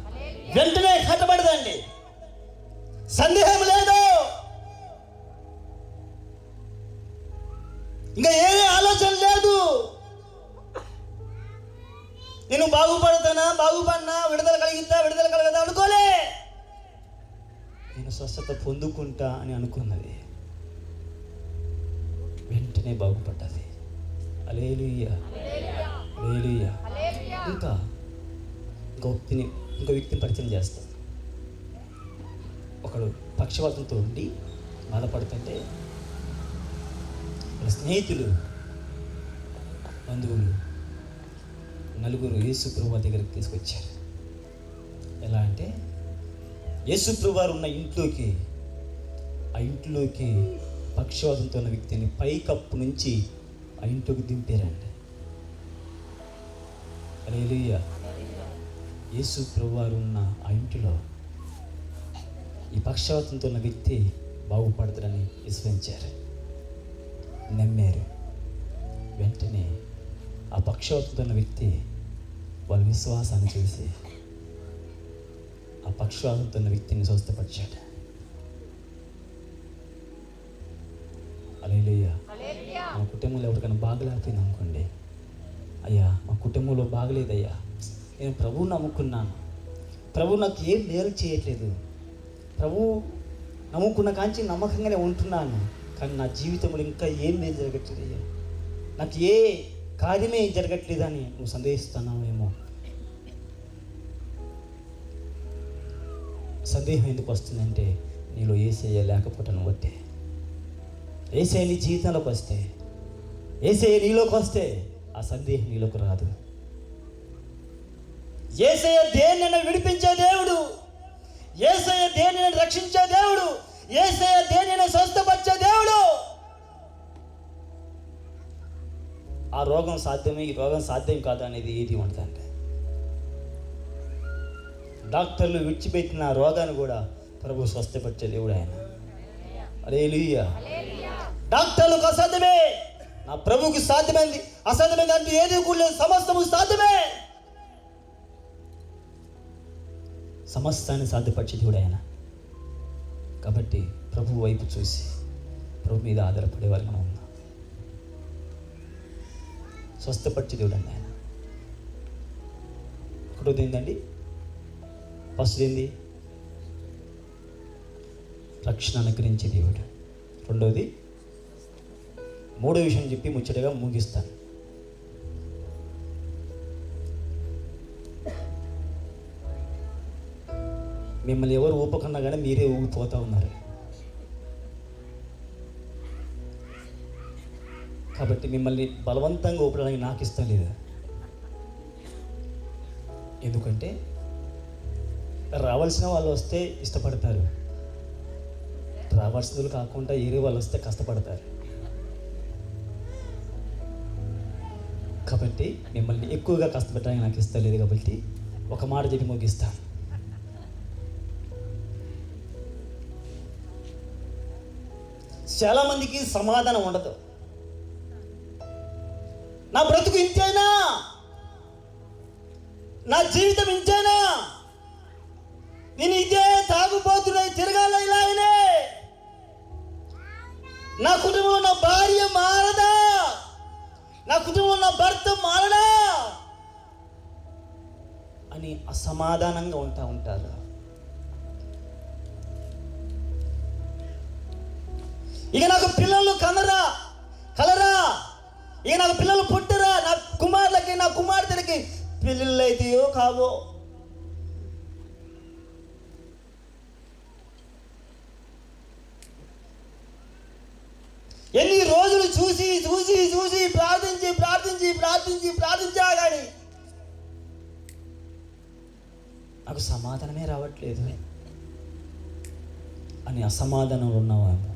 వెంటనే కట్టబడదండి, సందేహం లేదు. ఇంకా ఏదే ఆలోచన లేదు. నేను బాగుపడినా విడుదల కలగదా అనుకోలే. నేను స్వస్థత పొందుకుంటా అని అనుకున్నది, వెంటనే బాగుపడ్డది. హల్లెలూయా, హల్లెలూయా. ఇంకో వ్యక్తిని పరిచయం చేస్తాను. ఒకడు పక్షవాతంతో ఉండి బాధపడుతుంటే స్నేహితులు, బంధువులు నలుగురు యేసు ప్రభువు దగ్గరికి తీసుకొచ్చారు. ఎలా అంటే యేసు ప్రభువు వారు ఉన్న ఆ ఇంట్లోకి పక్షవాతంతో ఉన్న వ్యక్తిని పైకప్పు నుంచి ఆ ఇంట్లోకి దింపారండి. హల్లెలూయా. యేసు ప్రభువు వారు ఉన్న ఆ ఇంటిలో ఈ పక్షవాతంతో ఉన్న వ్యక్తి బాగుపడతాడని విశ్వసించారు, నమ్మారు. వెంటనే ఆ పక్షవాతంతో ఉన్న వ్యక్తి వాళ్ళ విశ్వాసాన్ని చూసి ఆ పక్షవాతంతో ఉన్న వ్యక్తిని స్వస్థపరిచాడు. హల్లెలూయా. మా కుటుంబంలో ఎవరికైనా బాగలేకపోయింది అనుకోండి, అయ్యా మా కుటుంబంలో బాగలేదయ్యా, నేను ప్రభువుని నమ్ముకున్నాను, ప్రభువు నాకు ఏం మేలు చేయట్లేదు, ప్రభువు నమ్ముకున్న కాంచి నమ్మకంగానే ఉంటున్నాను, కానీ నా జీవితంలో ఇంకా ఏం మేలు జరగట్లేదు అయ్యా, నాకు ఏ కార్యమే జరగట్లేదని నువ్వు సందేహిస్తున్నావేమో. సందేహం ఎందుకు వస్తుందంటే నీలో యేసయ్య లేకపోవటం బట్టే. యేసయ్య నీ జీవితంలోకి వస్తే, యేసయ్య నీలోకి వస్తే ఆ సందేహం నీలోకి రాదు. యేసయ్య దేనిని విడిపించే దేవుడు, యేసయ్య దేనిని రక్షించే దేవుడు, యేసయ్య దేనిని స్వస్థపరిచే దేవుడు. ఆ రోగం సాధ్యమే, ఈ రోగం సాధ్యం కాదు అనేది ఏది ఉంటుందంటే డాక్టర్లు విడిచిపెట్టిన రోగాన్ని కూడా ప్రభు స్వస్థపరిచే దేవుడు ఆయన. హల్లెలూయా. డాక్టర్లకు అసాధ్యమే, నా ప్రభుకి సాధ్యమైంది. అసాధ్యమైంది అంటే ఏది కూడా లేదు, సమస్తము సాధ్యమే. సమస్తాన్ని సాధ్యపరిచే దేవుడు ఆయన. కాబట్టి ప్రభు వైపు చూసి ప్రభు మీద ఆధారపడే వారు మనం ఉన్నాం. స్వస్థపరిచే దేవుడు అండి ఆయన. ఒకటోది ఏంటండి, ఫస్ట్ ఏంది, రక్షణ అనుగ్రహించే దేవుడు. రెండోది, మూడో విషయం చెప్పి ముచ్చటగా ముగిస్తాను. మిమ్మల్ని ఎవరు ఊపకన్నా కానీ మీరే ఊగిపోతూ ఉన్నారు. కాబట్టి మిమ్మల్ని బలవంతంగా ఊపడానికి నాకు ఇష్టం లేదు. ఎందుకంటే రావాల్సిన వాళ్ళు వస్తే ఇష్టపడతారు, రావాల్సిన వాళ్ళు కాకుండా ఏరే వాళ్ళు వస్తే కష్టపడతారు. కాబట్టి మిమ్మల్ని ఎక్కువగా కష్టపెట్టడానికి నాకు ఇష్టం లేదు. కాబట్టి ఒక మాట చెప్పి ముగిస్తాను. చాలామందికి సమాధానం ఉండదు. నా బ్రతుకు ఇంతేనా, నా జీవితం ఇంతేనా, నేను ఇదే తాగుబోతున్నాయి తిరగాల ఇలానే, నా కుటుంబంలో నా భార్య మారదా, నా కుటుంబంలో నా భర్త మారడా అని అసమాధానంగా ఉంటారు. ఇక నాకు పిల్లలు కలరా, ఇక నాకు పిల్లలు పుట్టరా, నా కుమారులకి నా కుమార్తెలకి పిల్లలు అయితేయో కావో. ఎన్ని రోజులు చూసి ప్రార్థించా కానీ నాకు సమాధానమే రావట్లేదు. అని అసమాధానంలో ఉన్నవాము.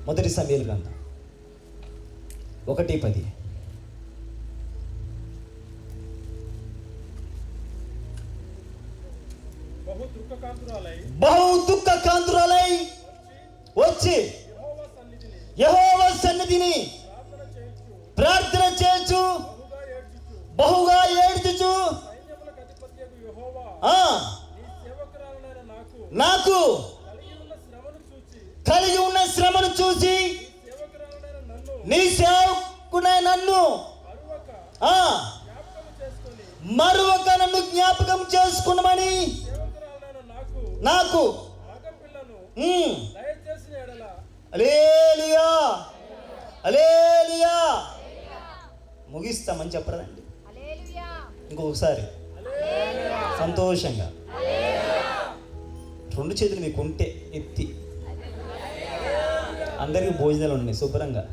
మొదటి సమూయేలు గ్రంథం 1:10. బహు దుఃఖకాంతురాలై వచ్చి యెహోవా సన్నిధిని ప్రార్థన చేయొచ్చు, బహుగా ఏడ్చుచు, నాకు కలిగి ఉన్న శ్రమను చూసి నీ సేవకునే నన్ను మరొక నన్ను జ్ఞాపకం చేసుకున్నామని నాకు హల్లెలూయా హల్లెలూయా. ముగిస్తామని చెప్పరాదండి ఇంకొకసారి సంతోషంగా 2 చేతులు మీకు ఉంటే ఎత్తి, అందరికీ భోజనాలు ఉన్నాయి శుభ్రంగా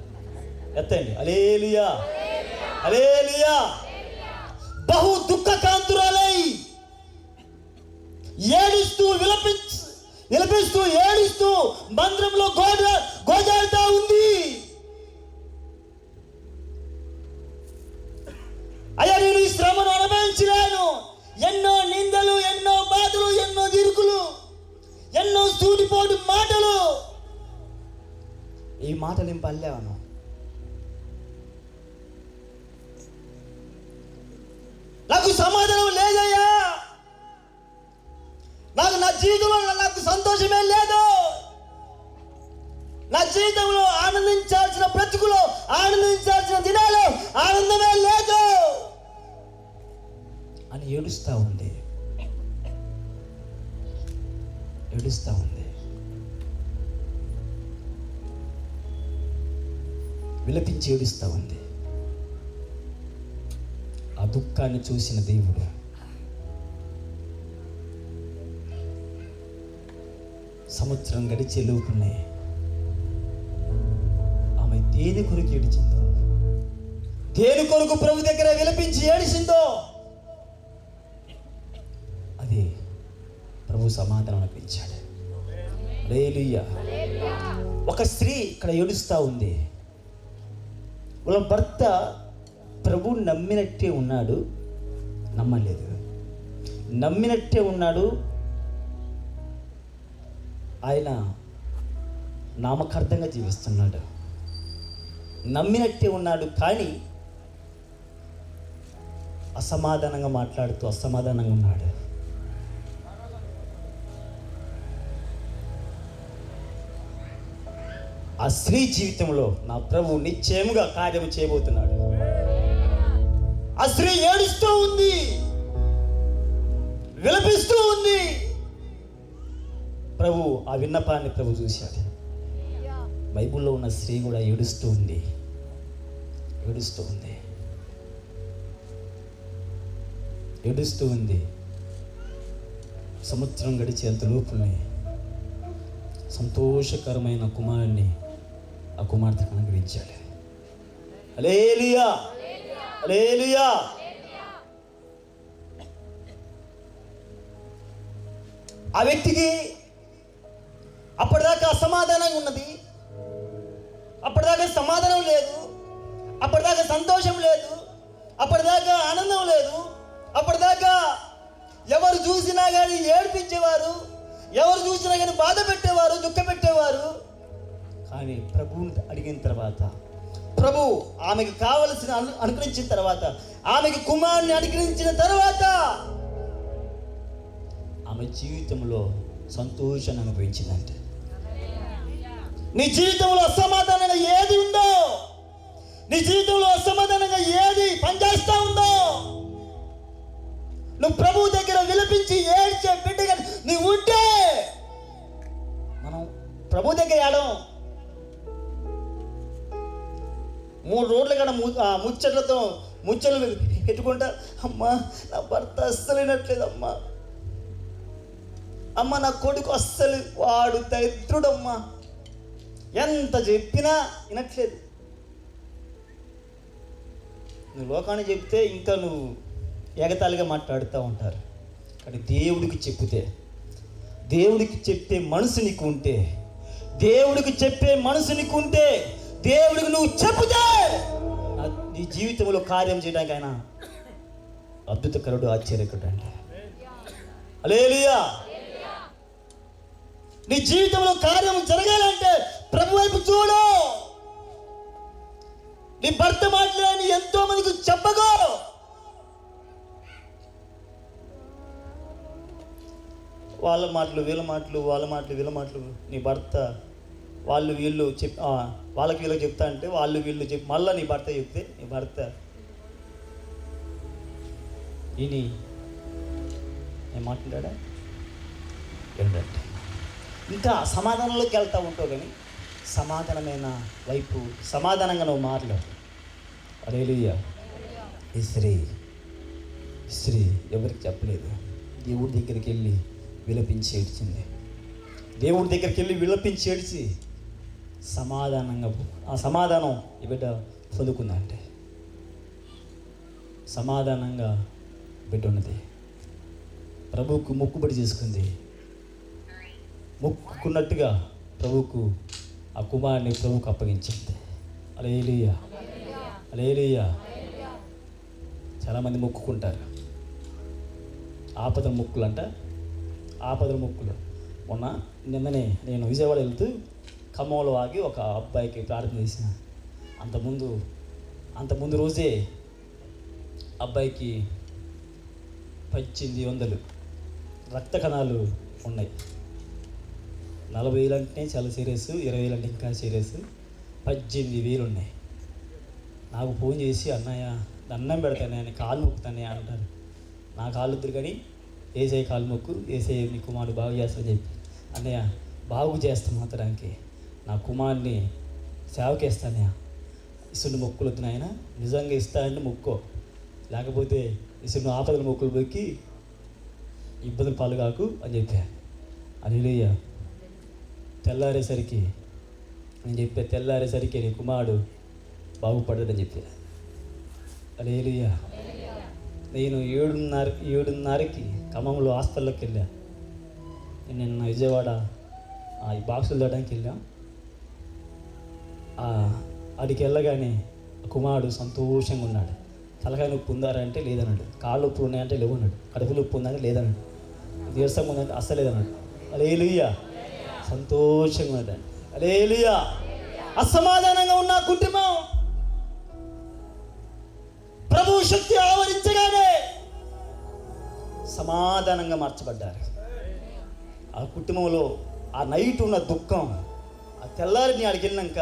ఎత్తండి. హల్లెలూయా హల్లెలూయా. బహు దుఃఖకాంతురాలై ఏడుస్తూ విలపిస్తూ ఏడుస్తూ మందిరంలో గోజాడుతా ఉంది. అయ్యా, నేను ఈ శ్రమను అనుభవించలేను. ఎన్నో నిందలు, ఎన్నో బాధలు, ఎన్నో ఇరుకులు, ఎన్నో సూటిపోటు మాటలు. ఈ మాటలు ఏం పల్లేవను. నాకు సమాధానం లేదయ్యా. నా జీవితంలో నాకు సంతోషమే లేదు. నా జీవితంలో ఆనందించాల్సిన బ్రతుకులో, ఆనందించాల్సిన దినాలు ఆనందమే లేదు అని ఏడుస్తూ ఉంది. విలపించి ఏడుస్తూ ఉంది. ఆ దుఃఖాన్ని చూసిన దేవుడు సంవత్సరం గడిచే లోపునే ఆమె దేని కొరకు ఏడిచిందో, దేని కొరకు ప్రభు దగ్గర విలపించి ఏడిచిందో అది ప్రభు సమాధానం అనిపించాడు. హల్లెలూయా. ఒక స్త్రీ ఇక్కడ ఏడుస్తూ ఉంది. వాళ్ళ భర్త ప్రభు నమ్మినట్టే ఉన్నాడు, నమ్మలేదు. నమ్మినట్టే ఉన్నాడు, ఆయన నామకార్థంగా జీవిస్తున్నాడు. నమ్మినట్టే ఉన్నాడు, కానీ అసమాధానంగా మాట్లాడుతూ అసమాధానంగా ఉన్నాడు. ఆ స్త్రీ జీవితంలో నా ప్రభు నిశ్చయముగా కార్యం చేయబోతున్నాడు. ఆ స్త్రీ ఏడుస్తూ ఉంది, విలపిస్తూ ఉంది. ప్రభు ఆ విన్నపాన్ని ప్రభు చూశాడు. బైబిల్లో ఉన్న స్త్రీ కూడా ఏడుస్తూ ఉంది. సంవత్సరం గడిచేంత లోపునే సంతోషకరమైన కుమారుణ్ణి ఆ కుమార్తెకు అనుగ్రహించాడు. హల్లెలూయా హల్లెలూయా. ఆ వ్యక్తికి అప్పటిదాకా అసమాధానంగా ఉన్నది, అప్పటిదాకా సమాధానం లేదు, అప్పటిదాకా సంతోషం లేదు, అప్పటిదాకా ఆనందం లేదు, అప్పటిదాకా ఎవరు చూసినా కానీ ఏడిపించేవారు, ఎవరు చూసినా కానీ బాధ పెట్టేవారు, దుఃఖ పెట్టేవారు. కానీ ప్రభువుని అడిగిన తర్వాత, ప్రభు ఆమెకు కావలసిన అనుగ్రహించిన తర్వాత, ఆమెకు కుమారుని అనుగ్రహించిన తర్వాత ఆమె జీవితంలో సంతోషాన్ని అనుభవించిందంటే. నీ జీవితంలో అసమాధానంగా ఏది ఉందో, నీ జీవితంలో అసమాధానంగా ఏది పనిచేస్తా ఉందో, నువ్వు ప్రభు దగ్గర విలపించి ఏడ్చే బిడ్డగా నువ్వు ఉంటే, మనం ప్రభు దగ్గర ఏడం 3 రోజులు కూడా ముచ్చట్లు పెట్టుకుంటా, అమ్మా నా భర్త అస్సలు వినట్లేదమ్మా, అమ్మ నా కొడుకు అస్సలు వాడు దరిద్రుడమ్మా, ఎంత చెప్పినా వినట్లేదు. నువ్వు లోకాన్ని చెప్తే ఇంకా నువ్వు ఎగతాళిగా మాట్లాడుతూ ఉంటారు. కానీ దేవుడికి చెప్తే, దేవుడికి చెప్పే మనసు నీకు ఉంటే, దేవుడికి చెప్పే మనసు నీకు ఉంటే, దేవుడికి నువ్వు చెప్తే నీ జీవితంలో కార్యం చేయడానికి ఆయన అద్భుతకరుడు, ఆశ్చర్యకరుడు అండి. హల్లెలూయా. నీ జీవితంలో కార్యం జరగాలంటే ప్రభు వైపు చూడు. నీ భర్త మాటలని ఎంతో మందికి చెప్పగో. వాళ్ళ మాటలు వీళ్ళ మాటలు, వాళ్ళ మాటలు వీళ్ళ మాటలు, నీ భర్త వాళ్ళు వీళ్ళు వాళ్ళకి వీళ్ళకి చెప్తా అంటే వాళ్ళు వీళ్ళు చెప్పి మళ్ళీ నీ భర్త చెప్తే నీ భర్త ఈయన ఏం మాట్లాడా ఏంటంటే ఇంకా సమాధానంలోకి వెళ్తూ ఉంటావు, కానీ సమాధానమైన వైపు సమాధానంగా నువ్వు మాట్లాడు. హల్లెలూయా. ఈ స్త్రీ ఎవరికి చెప్పలేదు, దేవుడి దగ్గరికి వెళ్ళి విలపించి ఏడ్చింది. దేవుడి దగ్గరికి వెళ్ళి విలపించి ఏడ్చి సమాధానంగా ఆ సమాధానం ఈ బిడ్డ పొందుకుందంటే సమాధానంగా బిడ్డ ఉన్నది. ప్రభువుకు మొక్కుబడి చేసుకుంది. మొక్కుకున్నట్టుగా ప్రభువుకు ఆ కుమారుని ప్రభువుకు అప్పగించింది. హల్లెలూయా. హల్లెలూయా. చాలామంది మొక్కుకుంటారు, ఆపదల మొక్కులు ఆపదల మొక్కులు. నిన్ననే నేను విజయవాడ వెళ్తూ ఖమ్మంలో ఆగి ఒక అబ్బాయికి ప్రార్థన చేసిన. అంతకుముందు రోజే అబ్బాయికి 1800 రక్త కణాలు ఉన్నాయి. 40,000 అంటే చాలా సీరియస్, 20,000 అంటే ఇంకా సీరియస్, 18,000 ఉన్నాయి. నాకు ఫోన్ చేసి, అన్నయ్య దండం పెడతానే అని, కాలు మొక్కుతానే అంటారు. నా కాళ్ళు వద్దు కానీ ఏసఐ కాలు మొక్కు, ఏసఐ నీ కుమారుడు బాగు చేస్తానని చెప్పి, అన్నయ్య బాగు చేస్తా మాత్రానికి నా కుమారుని సేవకేస్తానయ్య, ఇసుడు మొక్కులు వద్దు నాయన, నిజంగా ఇస్తా అంటే మొక్కో, లేకపోతే ఇసుడు ఆపదల మొక్కులు మొక్కి ఇబ్బందులు పాలు కాకు అని చెప్పా. హల్లెలూయా. తెల్లారేసరికి నీ కుమారుడు బాగుపడ్డాడని చెప్పా. హల్లెలూయా. నేను 7:30కి ఖమ్మంలో హాస్పిటల్లోకి వెళ్ళా. నిన్న విజయవాడ ఈ బాక్సులు తేడానికి వెళ్ళాం. అడికి వెళ్ళగానే కుమారుడు సంతోషంగా ఉన్నాడు. తలకాయ నొప్పి ఉందారంటే లేదన్నాడు, కాళ్ళు నొప్పి ఉన్నాయంటే లేవన్నాడు, కడుపు నొప్పి ఉందంటే లేదన్నాడు, నీరసంగా ఉందంటే అస్సలు లేదన్నాడు. హల్లెలూయా. సంతోషంగా ఉన్నాడు. హల్లెలూయా. అసమాధానంగా ఉన్న కుటుంబం ప్రభు శక్తి ఆవరించగానే సమాధానంగా మార్చబడ్డారు. ఆ కుటుంబంలో ఆ నైట్ ఉన్న దుఃఖం ఆ తెల్లారిని ఆడికి వెళ్ళినాక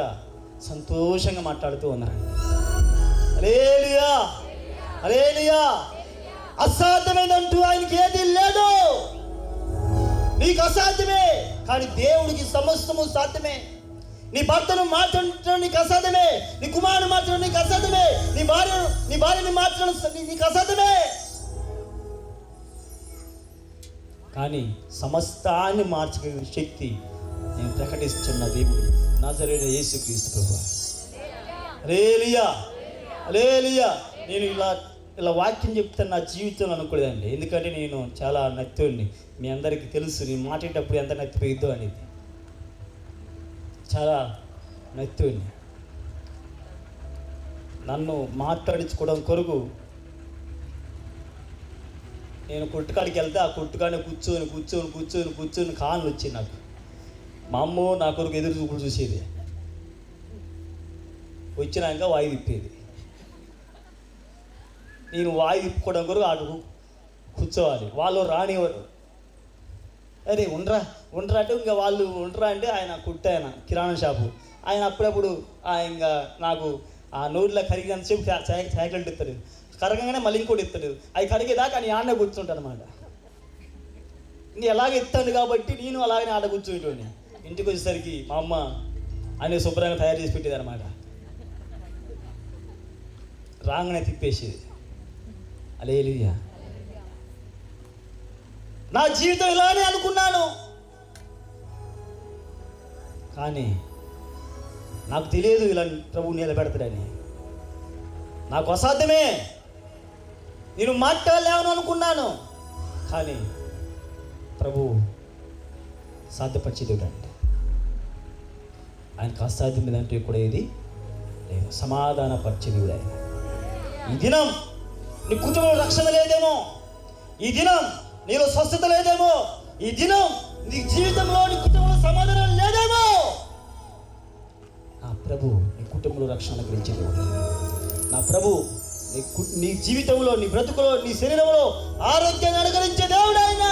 సంతోషంగా మాట్లాడుతూ ఉన్నారు. హల్లెలూయా. హల్లెలూయా. అసాధ్యమైనంటూ ఆయనకి ఏది లేదు. నీకు అసాధ్యమే, కానీ దేవుడికి సమస్తము సాధ్యమే. నీ భర్తను మార్చడం నీకు అసాధ్యమే, నీ కుమారుని మార్చడం నీకు అసాధ్యమే, నీ భార్యని మార్చడం నీకు అసాధ్యమే, కానీ సమస్తాన్ని మార్చగలిగిన శక్తి నేను ప్రకటిస్తున్న దేవుడు నజరేయుడైన యేసుక్రీస్తు ప్రభువు. హల్లెలూయా. హల్లెలూయా. నేను ఇలా వాక్యం చెప్తాను నా జీవితంలో అనుకోలేదండి, ఎందుకంటే నేను చాలా నత్తుడిని. మీ అందరికీ తెలుసు నేను మాట్లాడేటప్పుడు ఎంత నత్తి పెరిగిద్దో అనేది. చాలా నత్తుడిని. నన్ను మాట్లాడించుకోవడం కొరకు నేను కొట్టుకాడికి వెళ్తే ఆ కొట్టుకాడిని కూర్చొని కాళ్ళు వచ్చి నాకు మా అమ్మ నా కొరకు ఎదురు చూపులు చూసేది. వచ్చినాక వాయి తిప్పేది. నేను వాయి తిప్పుకోవడం కొరకు ఆడు కూర్చోవాలి. వాళ్ళు రానివ్వరు. అరే ఉండరా అంటే ఇంకా వాళ్ళు ఉండరా అంటే ఆయన ఆయన కిరాణా షాపు ఆయన అప్పుడప్పుడు ఇంకా నాకు ఆ నోట్లో కరిగినంతసేపు సైకిల్ ఇస్తాడు, కరగగానే మళ్ళీ ఇంకోటి ఇస్తాడు. అవి కరిగేదాకా అని ఆడనే కూర్చుంటాడు అనమాట. నేను ఎలాగ ఇస్తాను కాబట్టి నేను అలాగనే ఆడ కూర్చుంటోని. ఇంటికి వచ్చేసరికి మా అమ్మ అన్నీ శుభ్రంగా తయారు చేసి పెట్టేది అనమాట. రాగానే తిప్పేసేది. హల్లెలూయా. నా జీవితం ఇలానే అనుకున్నాను, కానీ నాకు తెలియదు ఇలా ప్రభువు నిలబెడతాడని. నాకు అసాధ్యమే, నేను మాట్లాడలేమని అనుకున్నాను, కానీ ప్రభు సాధ్యపరిచే దేవుడు అంటే ఆయనకు అసాధ్యం లేదంటే కూడా ఇది లేదు. సమాధానపరిచే దేవుడు ఆయన. ఈ దినం నీ కుటుంబంలో రక్షణ లేదేమో, ఈ దినం నీలో స్వస్థత లేదేమో, ఈ దినం నీ జీవితంలో నీ కుటుంబంలో సమాధానం లేదేమో, నా ప్రభు నీ కుటుంబంలో రక్షణ గురించి దేవుడు. నా ప్రభు నీ జీవితంలో, నీ బ్రతుకులో, నీ శరీరంలో ఆరోగ్యాన్ని అనుగ్రహించే దేవుడు ఆయన.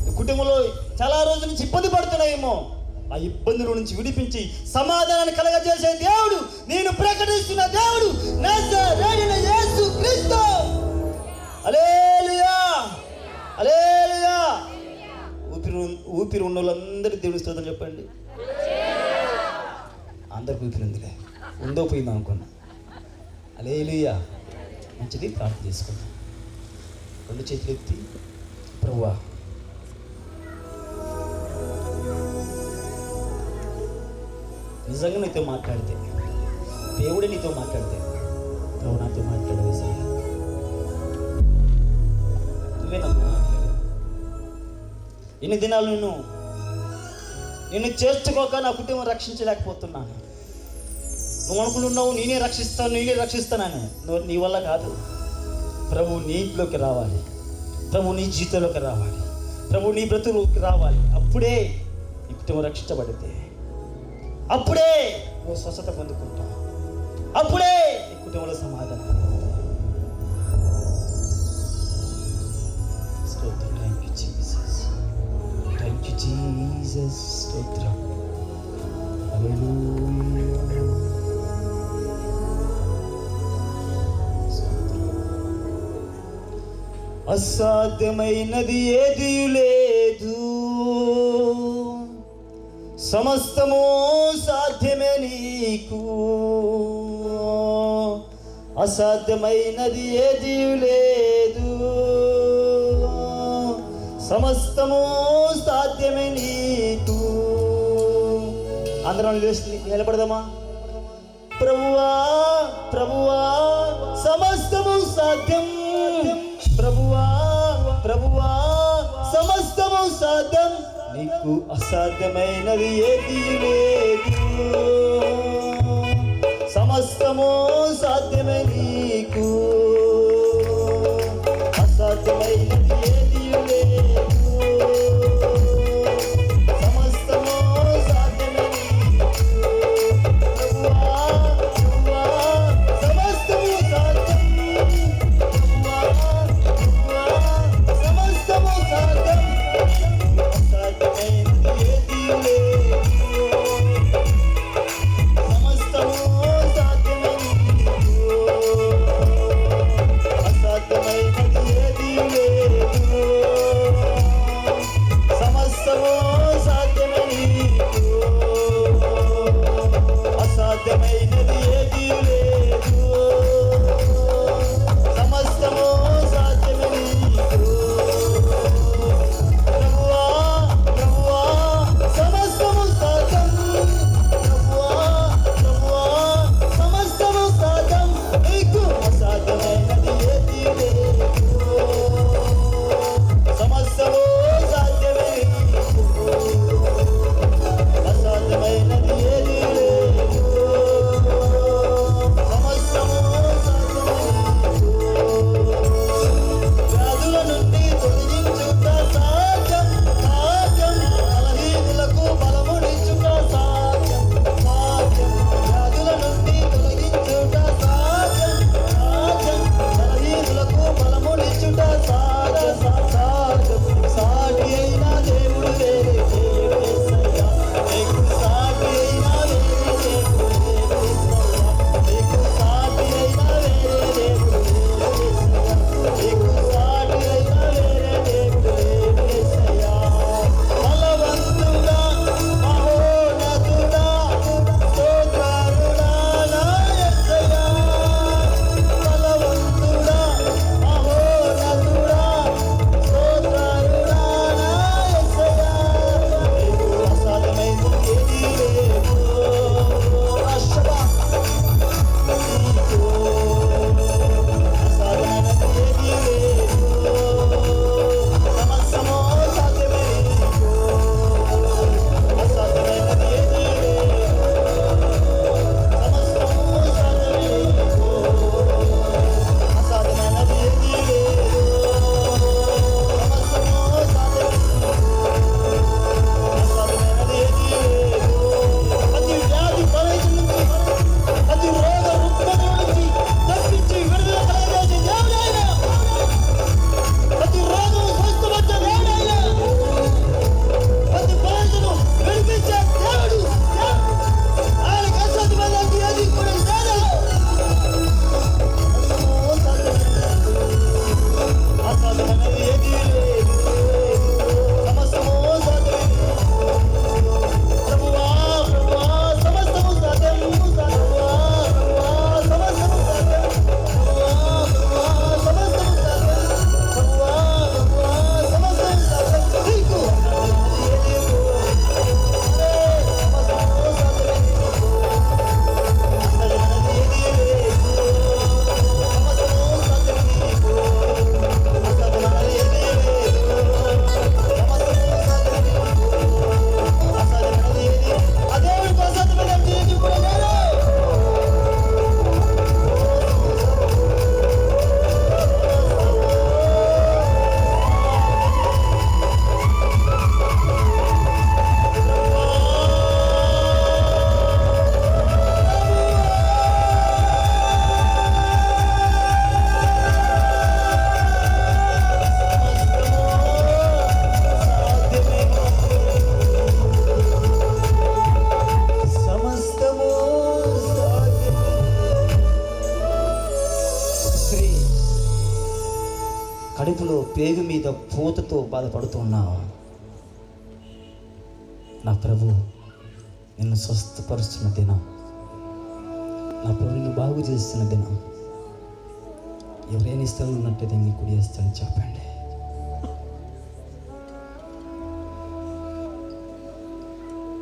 నీ కుటుంబంలో చాలా రోజుల నుంచి ఇబ్బంది పడుతున్నాయేమో, ఆ ఇబ్బందుల నుంచి విడిపించి సమాధానాన్ని కలగజేసే దేవుడు, నేను ప్రకటిస్తున్న దేవుడు నజరేయుడైన యేసు క్రీస్తు. హల్లెలూయా, హల్లెలూయా. ఊపిరి ఉన్న వాళ్ళందరూ దేవుడి స్తోత్రం చెప్పండి. అందరికి ఊపిరి ఉందిలే, ఉందో పోయింది అనుకున్నా. హల్లెలూయా. మంచిది, ప్రార్థన చేసుకుందాం. రెండు చేతులు ఎత్తి, ప్రభువా నిజంగా నీతో మాట్లాడితే, దేవుడే నీతో మాట్లాడితే, ప్రభు నాతో మాట్లాడవేసయ్యా, నువ్వే నాతో మాట్లాడు. ఇన్ని దినాలు నిన్ను చేర్చుకోక నా కుటుంబం రక్షించలేకపోతున్నాను. నువ్వు అనుకుంటున్నావు నేనే రక్షిస్తానని. నీ వల్ల కాదు. ప్రభు నీ ఇంట్లోకి రావాలి, ప్రభు నీ జీవితంలోకి రావాలి, ప్రభు నీ బ్రతుకులోకి రావాలి. అప్పుడే నీ కుటుంబం రక్షించబడితే, అప్పుడే నువ్వు స్వస్థత పొందుకుంటావు, అప్పుడే నీ కుటుంబంలో సమాధానం. స్తోత్రం. Thank you Jesus, thank you Jesus. స్తోత్రం. హల్లెలూయా. అసాధ్యమైనది ఏదీ లేదు, సమస్తము సాధ్యమే నీకు. అసాధ్యమైనది ఏదీ లేదు, సమస్తము సాధ్యమే నీకు. అందరం లేచి నిలబడదామా? ప్రభువా, ప్రభువా, సమస్తము సాధ్యం. ప్రభువా, ప్రభువా, సమస్తము సాధ్యం. నీకు అసాధ్యమైనది ఏదీ లేదు, సమస్తము సాధ్యమే నీకు. అసాధ్యమైనది ఏదీ లేదు, సమస్తము సాధ్యమే నీకు. ప్రభువా, ప్రభువా, సమస్తము సాధ్యం. ప్రభువా, ప్రభువా, సమస్తము సాధ్యం. అసాధ్యమైనది ఏదీ లేదు, సమస్తము సాధ్యమే నీకు. పేగు మీద పూతతో బాధపడుతున్నావు, నా ప్రభు నిన్ను స్వస్థపరుస్తున్న దినం, నా ప్రభు నిన్ను బాగు చేస్తున్న దినం. ఎవరైనా స్థలం ఉన్నట్టయితే నీ కుడి చేస్తానని చెప్పండి.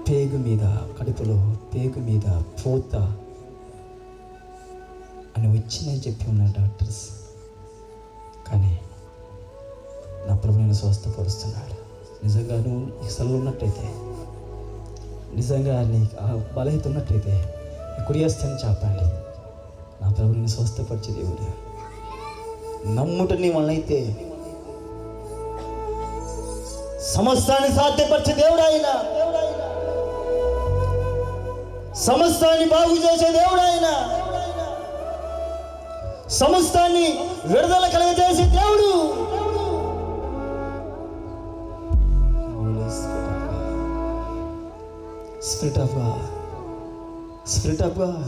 పేగు మీద, కడుపులో పేగు మీద పూత అని వచ్చిందని చెప్పి ఉన్నారు డాక్టర్స్. కానీ నా ప్రభు నేను స్వస్థపరుస్తున్నాడు. నిజంగా నువ్వు ఈ స్థలంలో ఉన్నట్టయితే, నిజంగా నీకు ఆ బలహీత ఉన్నట్టయితే కుడి చేస్తానని చెప్పండి. నా ప్రభు నేను స్వస్థపరిచే దేవుడు. నమ్ముట నీ వలనైతే సమస్తాన్ని సాధ్యపరిచే దేవుడు ఆయన. సమస్తాన్ని బాగు చేసే దేవుడు ఆయన. సమస్తాన్ని విడుదల కలగజేసే దేవుడు. Spirit of God, spirit of God.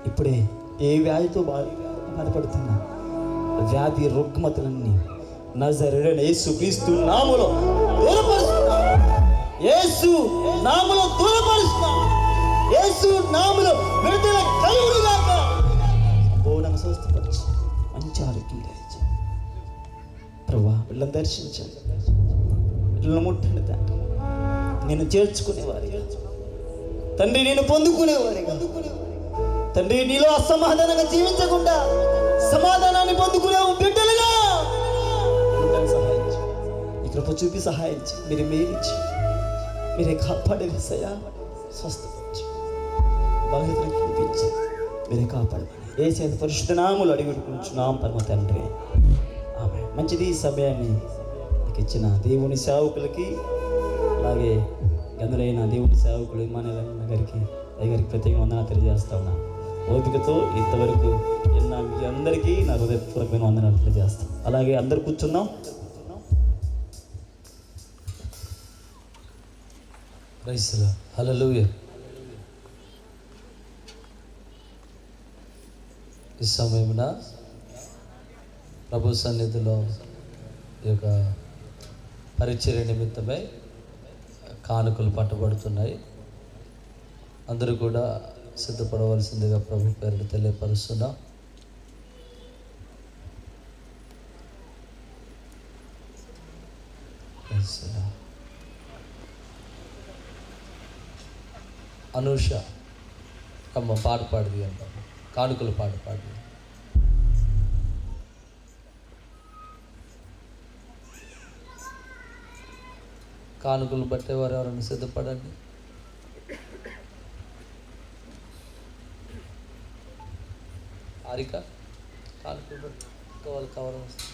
ఇప్పుడే ఏ వ్యాధితో బాధపడుతున్నా వ్యాధి రుగ్మతలన్నీ నజరేయుడైన యేసుక్రీస్తు నామములో దూరపరుస్తున్నా. యేసు నామములో దూరపరుస్తున్నా. యేసు నామములో విడుదల కలుగునుగాక. సంపూర్ణంగా స్వస్థపరిచి మంచి ఆరోగ్యం దయచేయి ప్రభువా. వీళ్ళని దర్శించండి, వీళ్ళని ముట్టండి తండ్రి. నేను చేర్చుకునేవారిగా తండ్రి, నేను పొందుకునేవారిగా తండ్రి, నీలో అసమాధానంగా జీవించకుండా సమాధానాన్ని పొందుకునే బిడ్డలుగా సహాయించి, ఈ కృప చూపి సహాయించి, మీరు మేలించి, మీరే కాపాడే విషయా. స్వస్థపరిచి, బలహీనతను చూపించి మీరే కాపాడమని యేసు పరిశుద్ధ నామములో అడిగి వేడుకుంటున్నాం పరమ తండ్రి, ఆమేన్. మంచిది. ఈ సమయాన్ని నాకు ఇచ్చిన దేవుని సేవకులకి, అలాగే గందులైన దేవుని సేవకులు ఇమానుయేల్ గారికి, అయ్యగారికి ప్రత్యేక వందనాలు తెలియజేస్తా ఉన్నాను. ఓపికతో ఇంతవరకు ఎన్న మీ అందరికీ నా హృదయపూర్వకమైన వందనాలు తెలియజేస్తాం. అలాగే అందరు కూర్చుందాం. Praise the lord. హల్లెలూయా. ఈ సమయమున ప్రభు సన్నిధిలో ఈ యొక్క పరిచర్య నిమిత్తమై కానుకలు పట్టబడుతున్నాయి. అందరూ కూడా సిద్ధపడవలసిందిగా ప్రభు పేరును తెలియపరుస్తున్నాం. అనూష అమ్మ పాట పాడది అంటాం, కానుకలు పాట పాడది. కానుకలు పట్టేవారు ఎవరైనా సిద్ధపడండి. హారిక కానుకలు పట్టు, వాళ్ళు కవర్ వస్తుంది.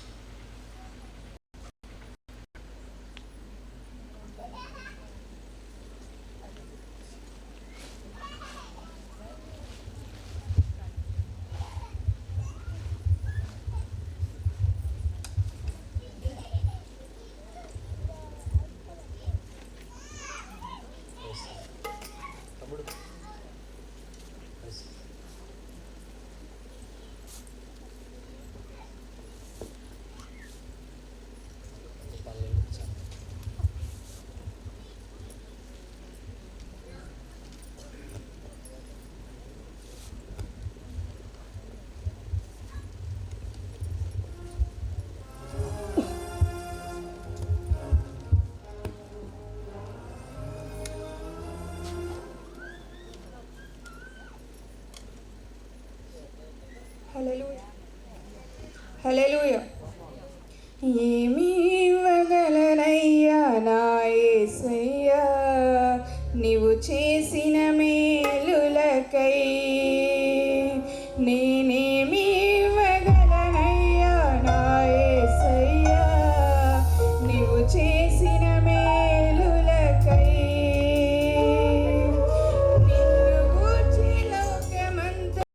హల్లెలూయా, హల్లెలూయా. ఏమి ఇవ్వగలనయ్యా నా యేసయ్యా, నీవు చేసిన మే